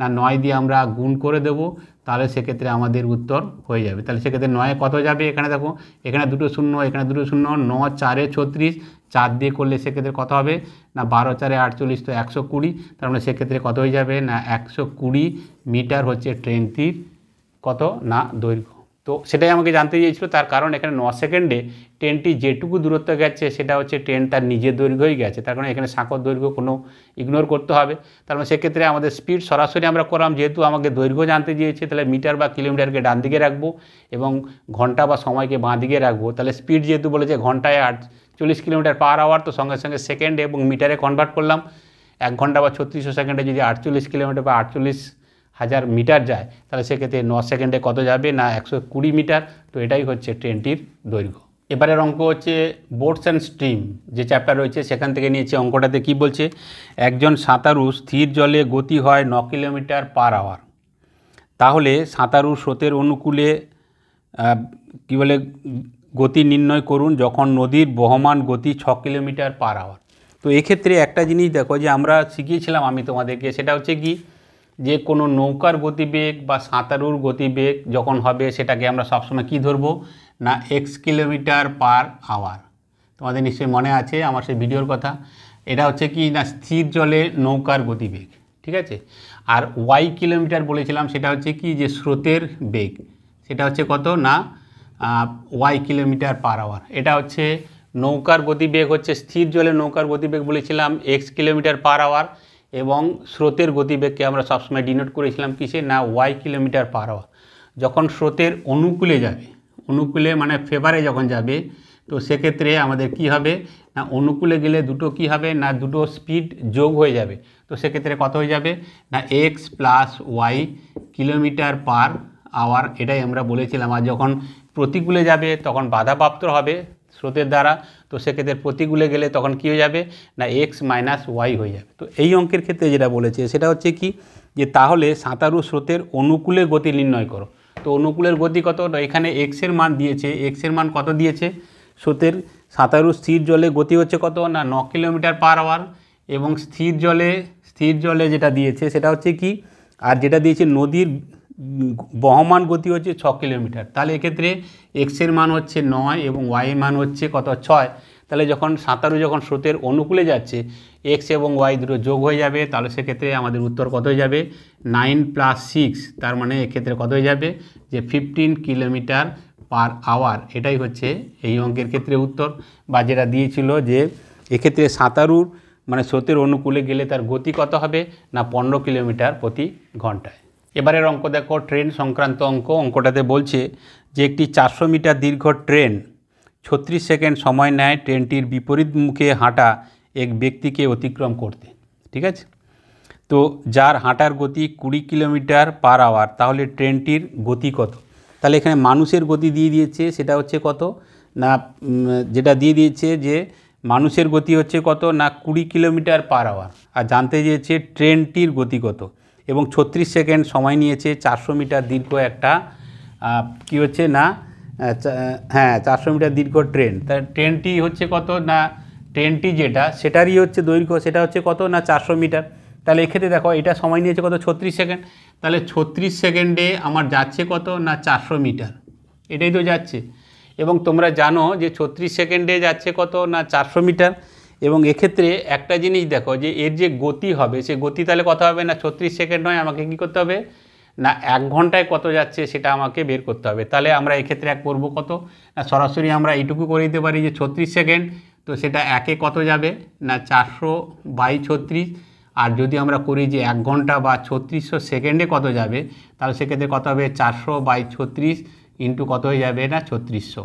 না 9 দিয়ে আমরা গুণ করে দেব, তাহলে সেক্ষেত্রে আমাদের উত্তর হয়ে যাবে। তাহলে সেক্ষেত্রে 9 কত যাবে এখানে দেখো এখানে দুটো শূন্য এখানে দুটো শূন্য, 9 4 36, 4 দিয়ে করলে সেক্ষেত্রে কত হবে না 12 4 48, তো 120। তার মানে সেক্ষেত্রে কত হয়ে যাবে না 120 মিটার হচ্ছে ট্রেনটির কত না দৈর্ঘ্য। তো সেটাই আমাকে জানতে চেয়েছিল, তার কারণ এখানে 9 সেকেন্ডে ট্রেনটি যেটুকু দূরত্ব গেছে সেটা হচ্ছে ট্রেন তার নিজের দৈর্ঘ্যই গেছে, তার কারণে এখানে সাঁকোর দৈর্ঘ্য কোনো ইগনোর করতে হবে। তার মানে সেক্ষেত্রে আমাদের স্পিড সরাসরি আমরা করলাম, যেহেতু আমাকে দৈর্ঘ্য জানতে চেয়েছে তাহলে মিটার বা কিলোমিটারকে ডান দিকে রাখবো এবং ঘন্টা বা সময়কে বাঁ দিকে রাখবো। তাহলে স্পিড যেহেতু বলেছে ঘন্টায় 48 কিলোমিটার/আওয়ার, তো সঙ্গে সঙ্গে সেকেন্ড এবং মিটারে কনভার্ট করলাম। 1 ঘন্টা বা 3600 সেকেন্ডে যদি 48 কিলোমিটার বা 48,000 মিটার যায় তাহলে সেক্ষেত্রে 9 সেকেন্ডে কত যাবে না 120 মিটার। তো এটাই হচ্ছে ট্রেনটির দৈর্ঘ্য। এবারের অঙ্ক হচ্ছে বোটস অ্যান্ড স্ট্রিম যে চ্যাপ্টার রয়েছে সেখান থেকে নিয়েছে। অঙ্কটাতে কি বলছে একজন সাঁতারু স্থির জলে গতি হয় 9 কিলোমিটার/আওয়ার, তাহলে সাঁতারু স্রোতের অনুকূলে কী বলে গতি নির্ণয় করুন যখন নদীর বহমান গতি 6 কিলোমিটার পার আওয়ার। তো এক্ষেত্রে একটা জিনিস দেখো যে আমরা শিখিয়েছিলাম আমি তোমাদেরকে, সেটা হচ্ছে কি যে কোনো নৌকার গতিবেগ বা সাঁতারুর গতিবেগ যখন হবে সেটাকে আমরা সবসময় কী ধরবো না x কিলোমিটার পার আওয়ার। তোমাদের নিশ্চয়ই মনে আছে আমার সেই ভিডিওর কথা। এটা হচ্ছে কি না স্থির জলে নৌকার গতিবেগ, ঠিক আছে। আর y কিলোমিটার বলেছিলাম সেটা হচ্ছে কি যে স্রোতের বেগ, সেটা হচ্ছে কত না y কিলোমিটার পার আওয়ার। এটা হচ্ছে নৌকার গতিবেগ হচ্ছে স্থির জলে নৌকার গতিবেগ বলেছিলাম x কিলোমিটার পার আওয়ার, এবং স্রোতের গতিবেগকে আমরা সবসময় ডিনোট করেছিলাম কিসে না y কিলোমিটার পার আওয়ার। যখন স্রোতের অনুকূলে যাবে, অনুকূলে মানে ফেভারে যখন যাবে, তো সেক্ষেত্রে আমাদের কি হবে না অনুকূলে গেলে দুটো কি হবে না দুটো স্পিড যোগ হয়ে যাবে। তো সেক্ষেত্রে কত হয়ে যাবে না x plus y kilometre per hour, এটাই আমরা বলেছিলাম। আর যখন প্রতিকূলে যাবে তখন বাধাপ্রাপ্ত হবে স্রোতের দ্বারা, তো সেক্ষেত্রে প্রতিকূলে গেলে তখন কী হয়ে যাবে না এক্স মাইনাস ওয়াই হয়ে যাবে। তো এই অঙ্কের ক্ষেত্রে যেটা বলেছে সেটা হচ্ছে কি যে তাহলে সাঁতারু স্রোতের অনুকূলে গতি নির্ণয় করো। তো অনুকূলের গতি কত, এখানে এক্সের মান দিয়েছে, এক্সের মান কত দিয়েছে, স্রোতের সাঁতারু স্থির জলে গতি হচ্ছে কত না 9 কিলোমিটার পার আওয়ার, এবং স্থির জলে যেটা দিয়েছে সেটা হচ্ছে কি আর যেটা দিয়েছে নদীর বহমান গতি হচ্ছে 6 কিলোমিটার। তাহলে এক্ষেত্রে এক্সের মান হচ্ছে 9 এবং ওয়াইয়ের মান হচ্ছে কত 6। তাহলে যখন সাঁতারু যখন স্রোতের অনুকূলে যাচ্ছে এক্স এবং ওয়াই দুটো যোগ হয়ে যাবে, তাহলে সেক্ষেত্রে আমাদের উত্তর কত হয়ে যাবে 9 + 6, তার মানে এক্ষেত্রে কত হয়ে যাবে যে 15 কিলোমিটার পার আওয়ার। এটাই হচ্ছে এই অঙ্কের ক্ষেত্রে উত্তর, বা যেটা দিয়েছিল যে এক্ষেত্রে সাঁতারুর মানে স্রোতের অনুকূলে গেলে তার গতি কত হবে না 15 কিলোমিটার প্রতি ঘন্টায়। এবারের অঙ্ক দেখো ট্রেন সংক্রান্ত অঙ্ক। অঙ্কটাতে বলছে যে একটি 400 মিটার দীর্ঘ ট্রেন 36 সেকেন্ড সময় নেয় ট্রেনটির বিপরীত মুখে হাঁটা এক ব্যক্তিকে অতিক্রম করতে, ঠিক আছে। তো যার হাঁটার গতি 20 কিলোমিটার পার আওয়ার, তাহলে ট্রেনটির গতি কত। তাহলে এখানে মানুষের গতি দিয়ে দিয়েছে, সেটা হচ্ছে কত না যেটা দিয়ে দিয়েছে যে মানুষের গতি হচ্ছে কত না 20 কিলোমিটার পার আওয়ার, আর জানতে চেয়েছে ট্রেনটির গতি কত, এবং 36 সেকেন্ড সময় নিয়েছে 400 মিটার দীর্ঘ একটা কি হচ্ছে না 400 মিটার দীর্ঘ ট্রেন। তা ট্রেনটি হচ্ছে কত না ট্রেনটি যেটা সেটারই হচ্ছে দৈর্ঘ্য, সেটা হচ্ছে কত না 400 মিটার। তাহলে এক্ষেত্রে দেখো এটা সময় নিয়েছে কত 36 সেকেন্ড, তাহলে 36 সেকেন্ডে আমার যাচ্ছে কত না 400 মিটার, এটাই তো যাচ্ছে। এবং তোমরা জানো যে 36 সেকেন্ডে যাচ্ছে কত না 400 মিটার। এবং এক্ষেত্রে একটা জিনিস দেখো যে এর যে গতি হবে সে গতি তাহলে কত হবে না 36 সেকেন্ড নয়, আমাকে কী করতে হবে না 1 ঘন্টায় কত যাচ্ছে সেটা আমাকে বের করতে হবে। তাহলে আমরা এক্ষেত্রে এক করবো কত না সরাসরি আমরা এইটুকু করে দিতে পারি যে 36 সেকেন্ড, তো সেটা একে কত যাবে না 400/36। আর যদি আমরা করি যে 1 ঘন্টা বা 3600 সেকেন্ডে কত যাবে, তাহলে সেক্ষেত্রে কত হবে 400/36 ইন্টু কত হয়ে যাবে না 3600,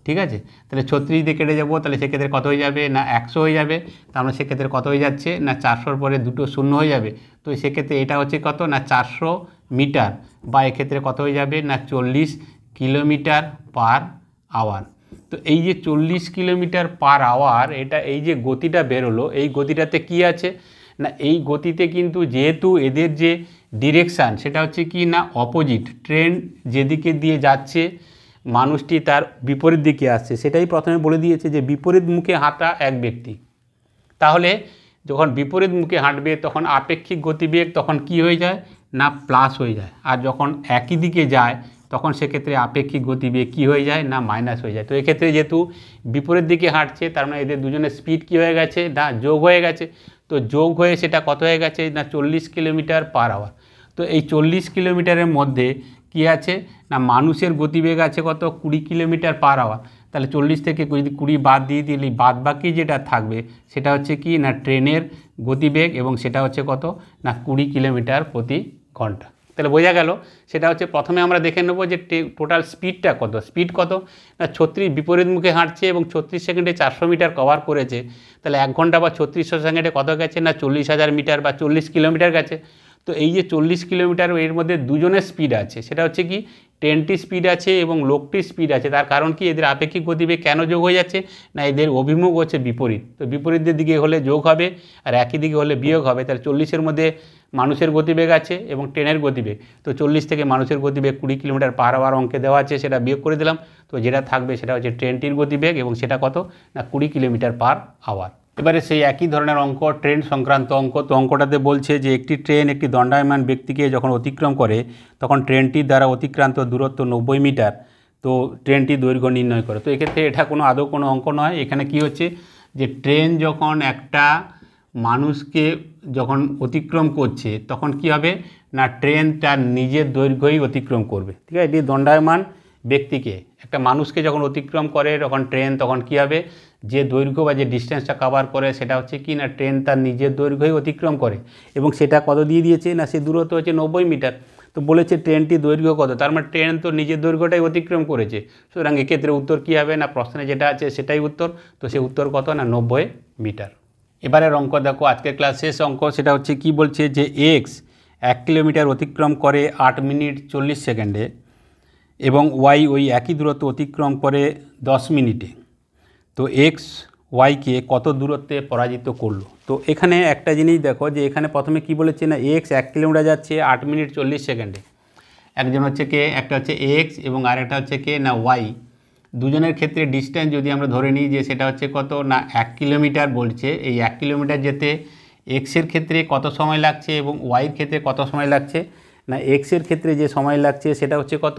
ঠিক আছে। তাহলে 36 দিয়ে কেটে যাবো, তাহলে সেক্ষেত্রে কত হয়ে যাবে না 100 হয়ে যাবে। তাহলে সেক্ষেত্রে কত হয়ে যাচ্ছে না 400-র পরে দুটো শূন্য হয়ে যাবে। তো সেক্ষেত্রে এটা হচ্ছে কত না 400 মিটার, বা এক্ষেত্রে কত হয়ে যাবে না 40 কিলোমিটার পার আওয়ার। তো এই যে 40 কিলোমিটার পার আওয়ার, এটা এই যে গতিটা বেরোলো, এই গতিটাতে কি আছে না এই গতিতে কিন্তু যেহেতু এদের যে ডিরেকশান সেটা হচ্ছে কি না অপোজিট, ট্রেন যেদিকে দিয়ে যাচ্ছে মানুষটি তার বিপরীত দিকে আসছে, সেটাই প্রথমে বলে দিয়েছে যে বিপরীত মুখে হাঁটা এক ব্যক্তি। তাহলে যখন বিপরীত মুখে হাঁটবে তখন আপেক্ষিক গতিবেগ তখন কি হয়ে যায় না প্লাস হয়ে যায়, আর যখন একই দিকে যায় তখন সেক্ষেত্রে আপেক্ষিক গতিবেগ কী হয়ে যায় না মাইনাস হয়ে যায়। তো এক্ষেত্রে যেহেতু বিপরীত দিকে হাঁটছে তার মানে এদের দুজনের স্পিড কী হয়ে গেছে না যোগ হয়ে গেছে। তো যোগ হয়ে সেটা কত হয়ে গেছে না 40 কিলোমিটার পার আওয়ার। তো এই 40 কিলোমিটারের মধ্যে কি আছে না মানুষের গতিবেগ আছে কত 20 কিলোমিটার পার আওয়ার। তাহলে 40 থেকে যদি 20 বাদ দিয়ে দিলে বাদ বাকি যেটা থাকবে সেটা হচ্ছে কি না ট্রেনের গতিবেগ, এবং সেটা হচ্ছে কত না 20 কিলোমিটার প্রতি ঘন্টা। তাহলে বোঝা গেল সেটা হচ্ছে প্রথমে আমরা দেখে নেব যে টোটাল স্পিডটা কত, স্পিড কত না 36 বিপরীত মুখে হাঁটছে এবং 36 সেকেন্ডে 400 মিটার কভার করেছে। তাহলে 1 ঘন্টা বা 3600 সেকেন্ডে কত গেছে না 40,000 মিটার বা 40 কিলোমিটার গেছে। তো এই যে 40 কিলোমিটার এর মধ্যে দুজনের স্পিড আছে, সেটা হচ্ছে কি ট্রেনটির স্পিড আছে এবং লোকটির স্পিড আছে। তার কারণ কি এদের আপেক্ষিক গতিবেগ কেন যোগ হয়ে যাচ্ছে না এদের অভিমুখ হচ্ছে বিপরীত, তো বিপরীতের দিকে হলে যোগ হবে আর একই দিকে হলে বিয়োগ হবে। তাহলে 40-এর মধ্যে মানুষের গতিবেগ আছে এবং ট্রেনের গতিবেগ। তো 40 থেকে মানুষের গতিবেগ 20 কিলোমিটার পার আওয়ার অঙ্কে দেওয়া আছে, সেটা বিয়োগ করে দিলাম। তো যেটা থাকবে সেটা হচ্ছে ট্রেনটির গতিবেগ, এবং সেটা কত না 20 কিলোমিটার পার আওয়ার। এবারে সেই একই ধরনের অঙ্ক, ট্রেন সংক্রান্ত অঙ্ক। তো অঙ্কটাতে বলছে যে একটি ট্রেন একটি দণ্ডায়মান ব্যক্তিকে যখন অতিক্রম করে তখন ট্রেনটির দ্বারা অতিক্রান্ত দূরত্ব 90 মিটার। তো ট্রেনটির দৈর্ঘ্য নির্ণয় করে। তো এক্ষেত্রে এটা আদৌ কোনো অঙ্ক নয়। এখানে কি হচ্ছে যে ট্রেন যখন একটা মানুষকে যখন অতিক্রম করছে তখন কি হবে না ট্রেন তার নিজের দৈর্ঘ্যই অতিক্রম করবে। ঠিক আছে, এটি দণ্ডায়মান ব্যক্তিকে, একটা মানুষকে যখন অতিক্রম করে তখন ট্রেন তখন কি হবে, যে দৈর্ঘ্য বা যে ডিস্টেন্সটা কভার করে সেটা হচ্ছে কি না ট্রেন তার নিজের দৈর্ঘ্যই অতিক্রম করে, এবং সেটা কত দিয়ে দিয়েছে না সে দূরত্ব হচ্ছে 90 মিটার। তো বলেছে ট্রেনটি দৈর্ঘ্য কত, তার মানে ট্রেন তো নিজের দৈর্ঘ্যটাই অতিক্রম করেছে। সুতরাং এক্ষেত্রে উত্তর কী হবে না প্রশ্নে যেটা আছে সেটাই উত্তর। তো সে উত্তর কত না 90 মিটার। এবারের অঙ্ক দেখো, আজকের ক্লাস শেষ অঙ্ক। সেটা হচ্ছে কি বলছে যে এক্স 1 কিলোমিটার অতিক্রম করে 8 মিনিট 40 সেকেন্ডে এবং ওয়াই ওই একই দূরত্ব অতিক্রম করে 10 মিনিটে। তো এক্স ওয়াইকে কত দূরত্বে পরাজিত করলো। তো এখানে একটা জিনিস দেখো যে এখানে প্রথমে কি বলেছে না এক্স 1 কিলোমিটার যাচ্ছে 8 মিনিট 40 সেকেন্ডে। একজন হচ্ছে কে, একটা হচ্ছে এক্স এবং আরেকটা হচ্ছে কে না ওয়াই। দুজনের ক্ষেত্রে ডিস্টেন্স যদি আমরা ধরে নিই যে সেটা হচ্ছে কত না 1 কিলোমিটার বলছে। এই 1 কিলোমিটার যেতে এক্সের ক্ষেত্রে কত সময় লাগছে এবং ওয়াইয়ের ক্ষেত্রে কত সময় লাগছে না এক্সের ক্ষেত্রে যে সময় লাগছে সেটা হচ্ছে কত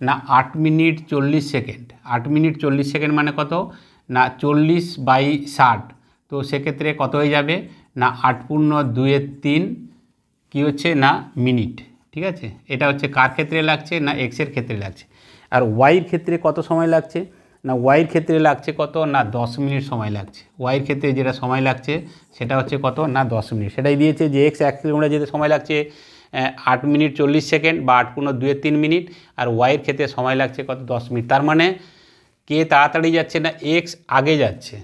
না 8 মিনিট 40 সেকেন্ড। 8 মিনিট 40 সেকেন্ড মানে কত না 40/60। তো সেক্ষেত্রে কত হয়ে যাবে না 8 পূর্ণ 2/3 কী হচ্ছে না মিনিট। ঠিক আছে, এটা হচ্ছে কার ক্ষেত্রে লাগছে না এক্সের ক্ষেত্রে লাগছে। আর ওয়াইয়ের ক্ষেত্রে কত সময় লাগছে না ওয়াইয়ের ক্ষেত্রে লাগছে কত না 10 মিনিট সময় লাগছে। ওয়াইয়ের ক্ষেত্রে যেটা সময় লাগছে সেটা হচ্ছে কত না 10 মিনিট। সেটাই দিয়েছে যে এক্স 1 কিলোমিটার যেতে সময় লাগছে 8 মিনিট 40 সেকেন্ড বা 8 পূর্ণ 2/3 মিনিট, আর ওয়াইয়ের ক্ষেত্রে সময় লাগছে কত 10 মিনিট। তার মানে কে তাড়াতাড়ি যাচ্ছে না এক্স আগে যাচ্ছে,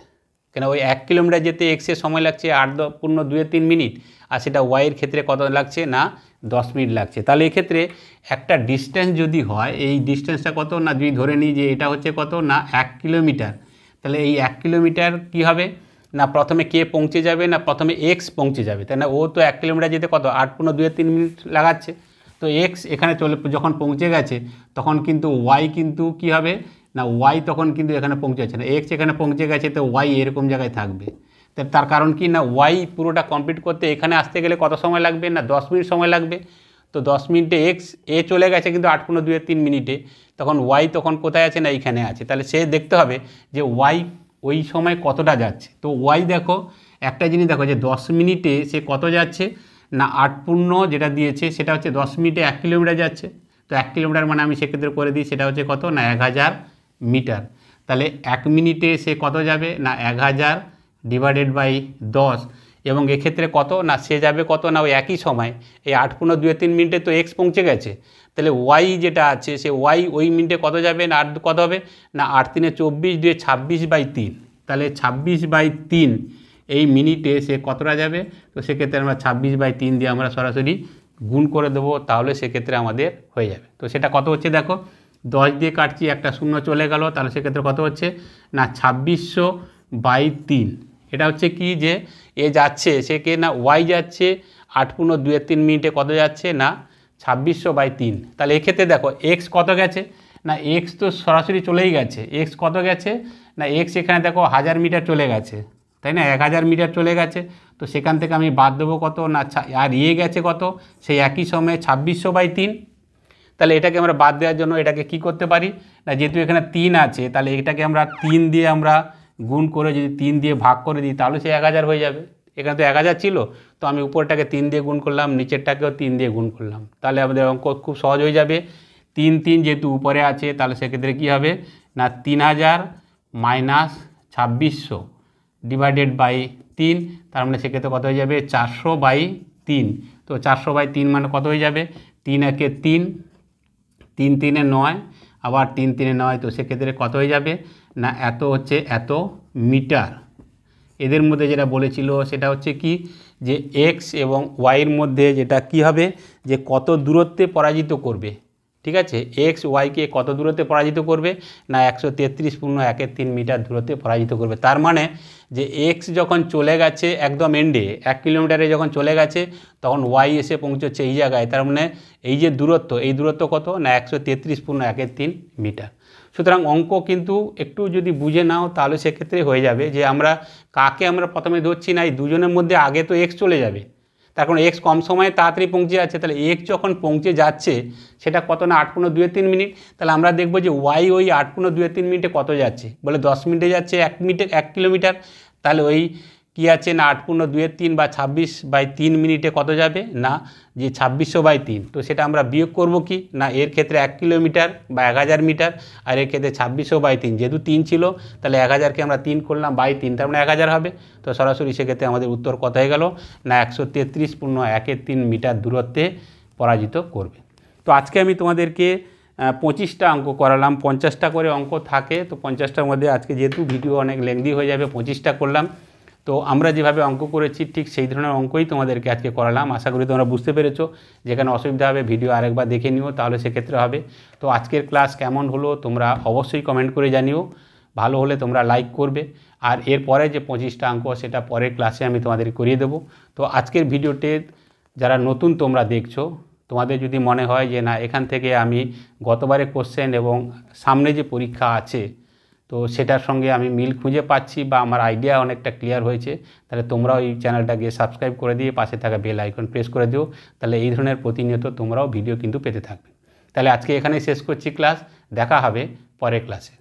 কেন ওই 1 কিলোমিটার যেতে এক্সের সময় লাগছে 8 পূর্ণ 2/3 মিনিট, আর সেটা ওয়াইয়ের ক্ষেত্রে কত লাগছে না 10 মিনিট লাগছে। তাহলে এক্ষেত্রে একটা ডিস্টেন্স যদি হয়, এই ডিস্টেন্সটা কত না যদি ধরে নিই যে এটা হচ্ছে কত না 1 কিলোমিটার, তাহলে এই 1 কিলোমিটার কি হবে না প্রথমে কে পৌঁছে যাবে না প্রথমে এক্স পৌঁছে যাবে, তাই না। ও তো 1 কিলোমিটার যেতে কত 8 পূর্ণ 2/3 মিনিট লাগাচ্ছে। তো এক্স এখানে যখন পৌঁছে গেছে তখন কিন্তু ওয়াই কিন্তু কি হবে না ওয়াই তখন কিন্তু এখানে পৌঁছে যাচ্ছে না, এক্স এখানে পৌঁছে গেছে, তো ওয়াই এরকম জায়গায় থাকবে। তার কারণ কি না ওয়াই পুরোটা কমপ্লিট করতে এখানে আসতে গেলে কত সময় লাগবে না 10 মিনিট সময় লাগবে। তো 10 মিনিটে এক্স চলে গেছে কিন্তু 8 পূর্ণ 2/3 মিনিটে, তখন ওয়াই তখন কোথায় আছে না এইখানে আছে। তাহলে সে দেখতে হবে যে ওয়াই ওই সময় কতটা যাচ্ছে। তো ওয়াই দেখো একটা জিনিস দেখো যে 10 মিনিটে সে কত যাচ্ছে না 8 পূর্ণ যেটা দিয়েছে সেটা হচ্ছে 10 মিনিটে 1 কিলোমিটার যাচ্ছে। তো 1 কিলোমিটার মানে আমি সেক্ষেত্রে করে দিই সেটা হচ্ছে কত না 1000 মিটার। তাহলে 1 মিনিটে সে কত যাবে না 1000 ডিভাইডেড বাই 10, এবং এক্ষেত্রে কত না সে যাবে কত না ওই একই সময় এই 8 পূর্ণ 2/3 মিনিটে তো এক্স পৌঁছে গেছে। তাহলে ওয়াই যেটা আছে সে ওয়াই ওই মিনিটে কত যাবে না 8 কত হবে না 8 3 24 2 26/3। তাহলে 26/3 এই মিনিটে সে কতটা যাবে। তো সেক্ষেত্রে আমরা 26/3 দিয়ে আমরা সরাসরি গুণ করে দেবো, তাহলে সেক্ষেত্রে আমাদের হয়ে যাবে। তো সেটা কত হচ্ছে দেখো 10 দিয়ে কাটছি, একটা শূন্য চলে গেল, তাহলে সেক্ষেত্রে কত হচ্ছে না 2600/3। এটা হচ্ছে কি যে এ যাচ্ছে সে কে না ওয়াই যাচ্ছে 8 পূর্ণ 2/3 মিনিটে কত যাচ্ছে না 2600/3। তাহলে এক্ষেত্রে দেখো এক্স কত গেছে না এক্স তো সরাসরি চলেই গেছে। এক্স কত গেছে না এক্স এখানে দেখো 1000 মিটার চলে গেছে, তাই না 1000 মিটার চলে গেছে। তো সেখান থেকে আমি বাদ দেবো কত না আর গেছে কত সেই একই সময়ে 2600/3। তাহলে এটাকে আমরা বাদ দেওয়ার জন্য এটাকে কি করতে পারি না যেহেতু এখানে 3 আছে তাহলে এটাকে আমরা 3 দিয়ে আমরা গুণ করে যদি 3 দিয়ে ভাগ করে দিই তাহলে সে 1000 হয়ে যাবে। এখানে তো 1000 ছিল, তো আমি উপরটাকে 3 দিয়ে গুণ করলাম, নিচেরটাকেও 3 দিয়ে গুণ করলাম, তাহলে আমাদের অঙ্ক খুব সহজ হয়ে যাবে। 3 3 যেহেতু উপরে আছে তাহলে সেক্ষেত্রে কী হবে না 3000 মাইনাস 2600 ডিভাইডেড বাই 3, তার মানে সেক্ষেত্রে কত হয়ে যাবে 400/3। তো 400/3 মানে কত হয়ে যাবে 3 একে 3, 3 3 9, আবার 3 3 9, তো সেক্ষেত্রে কত হয়ে যাবে না এত হচ্ছে এত মিটার। এদের মধ্যে যেটা বলেছিল সেটা হচ্ছে কি যে এক্স এবং ওয়াইয়ের মধ্যে যেটা কি হবে যে কত দূরত্বে পরাজিত করবে। ঠিক আছে, এক্স ওয়াইকে কত দূরত্বে পরাজিত করবে না 133.13 মিটার দূরত্বে পরাজিত করবে। তার মানে যে এক্স যখন চলে গেছে একদম এন্ডে 1 কিলোমিটারে যখন চলে গেছে তখন ওয়াই এসে পৌঁছচ্ছে এই জায়গায়, তার মানে এই যে দূরত্ব, এই দূরত্ব কত না 133.13 মিটার। সুতরাং অঙ্ক কিন্তু একটু যদি বুঝে নাও তাহলে সেক্ষেত্রে হয়ে যাবে যে আমরা কাকে আমরা প্রথমে ধরছি না, এই দুজনের মধ্যে আগে তো এক্স চলে যাবে, তার কারণ এক্স কম সময়ে তাড়াতাড়ি পৌঁছে যাচ্ছে, তাহলে এক্স যখন পৌঁছে যাচ্ছে সেটা কত না 8.23 মিনিট, তাহলে আমরা দেখবো যে ওয়াই ওই 8.23 মিনিটে কত যাচ্ছে, বলে 10 মিনিটে যাচ্ছে 1 কিলোমিটার, তাহলে ওই কী আছে না 8.23 বা 26/3 মিনিটে কত যাবে না যে 2600/3। তো সেটা আমরা বিয়োগ করব কি না এর ক্ষেত্রে 1 কিলোমিটার বা 1000 মিটার, আর এর ক্ষেত্রে 2600/3, যেহেতু 3 ছিল তাহলে 1000কে আমরা 3 করলাম বাই 3, তার মানে 1000 হবে। তো সরাসরি সেক্ষেত্রে আমাদের উত্তর কত হয়ে গেল না 133.13 মিটার দূরত্বে পরাজিত করবে। তো আজকে আমি তোমাদেরকে 25টা অঙ্ক করালাম, 50টা করে অঙ্ক থাকে, তো 50টার মধ্যে আজকে যেহেতু ভিডিও অনেক লেংদি হয়ে যাবে 25টা করলাম। তো আমরা যেভাবে অঙ্ক করেছি ঠিক সেই ধরনের অঙ্কই তোমাদেরকে আজকে করালাম। আশা করি তোমরা বুঝতে পেরেছো, যেখানে অসুবিধা হবে ভিডিও আরেকবার দেখে নিও, তাহলে সেক্ষেত্রে হবে। তো আজকের ক্লাস কেমন হলো তোমরা অবশ্যই কমেন্ট করে জানিও, ভালো হলে তোমরা লাইক করবে, আর এরপরে যে 25টা অঙ্ক সেটা পরের ক্লাসে আমি তোমাদের করিয়ে দেবো। তো আজকের ভিডিওতে যারা নতুন তোমরা দেখছো, তোমাদের যদি মনে হয় যে না এখান থেকে আমি গতবারের কোশ্চেন এবং সামনে যে পরীক্ষা আছে তো সেটার সঙ্গে আমি মিল খুঁজে পাচ্ছি বা আমার আইডিয়া অনেকটা ক্লিয়ার হয়েছে, তাহলে তোমরাও এই চ্যানেলটাকে সাবস্ক্রাইব করে দিয়ে পাশে থাকা বেল আইকন প্রেস করে দিও, তাহলে এই ধরনের প্রতিনিয়ত তোমরাও ভিডিও কিন্তু পেতে থাকবে। তাহলে আজকে এখানেই শেষ করছি ক্লাস, দেখা হবে পরের ক্লাসে।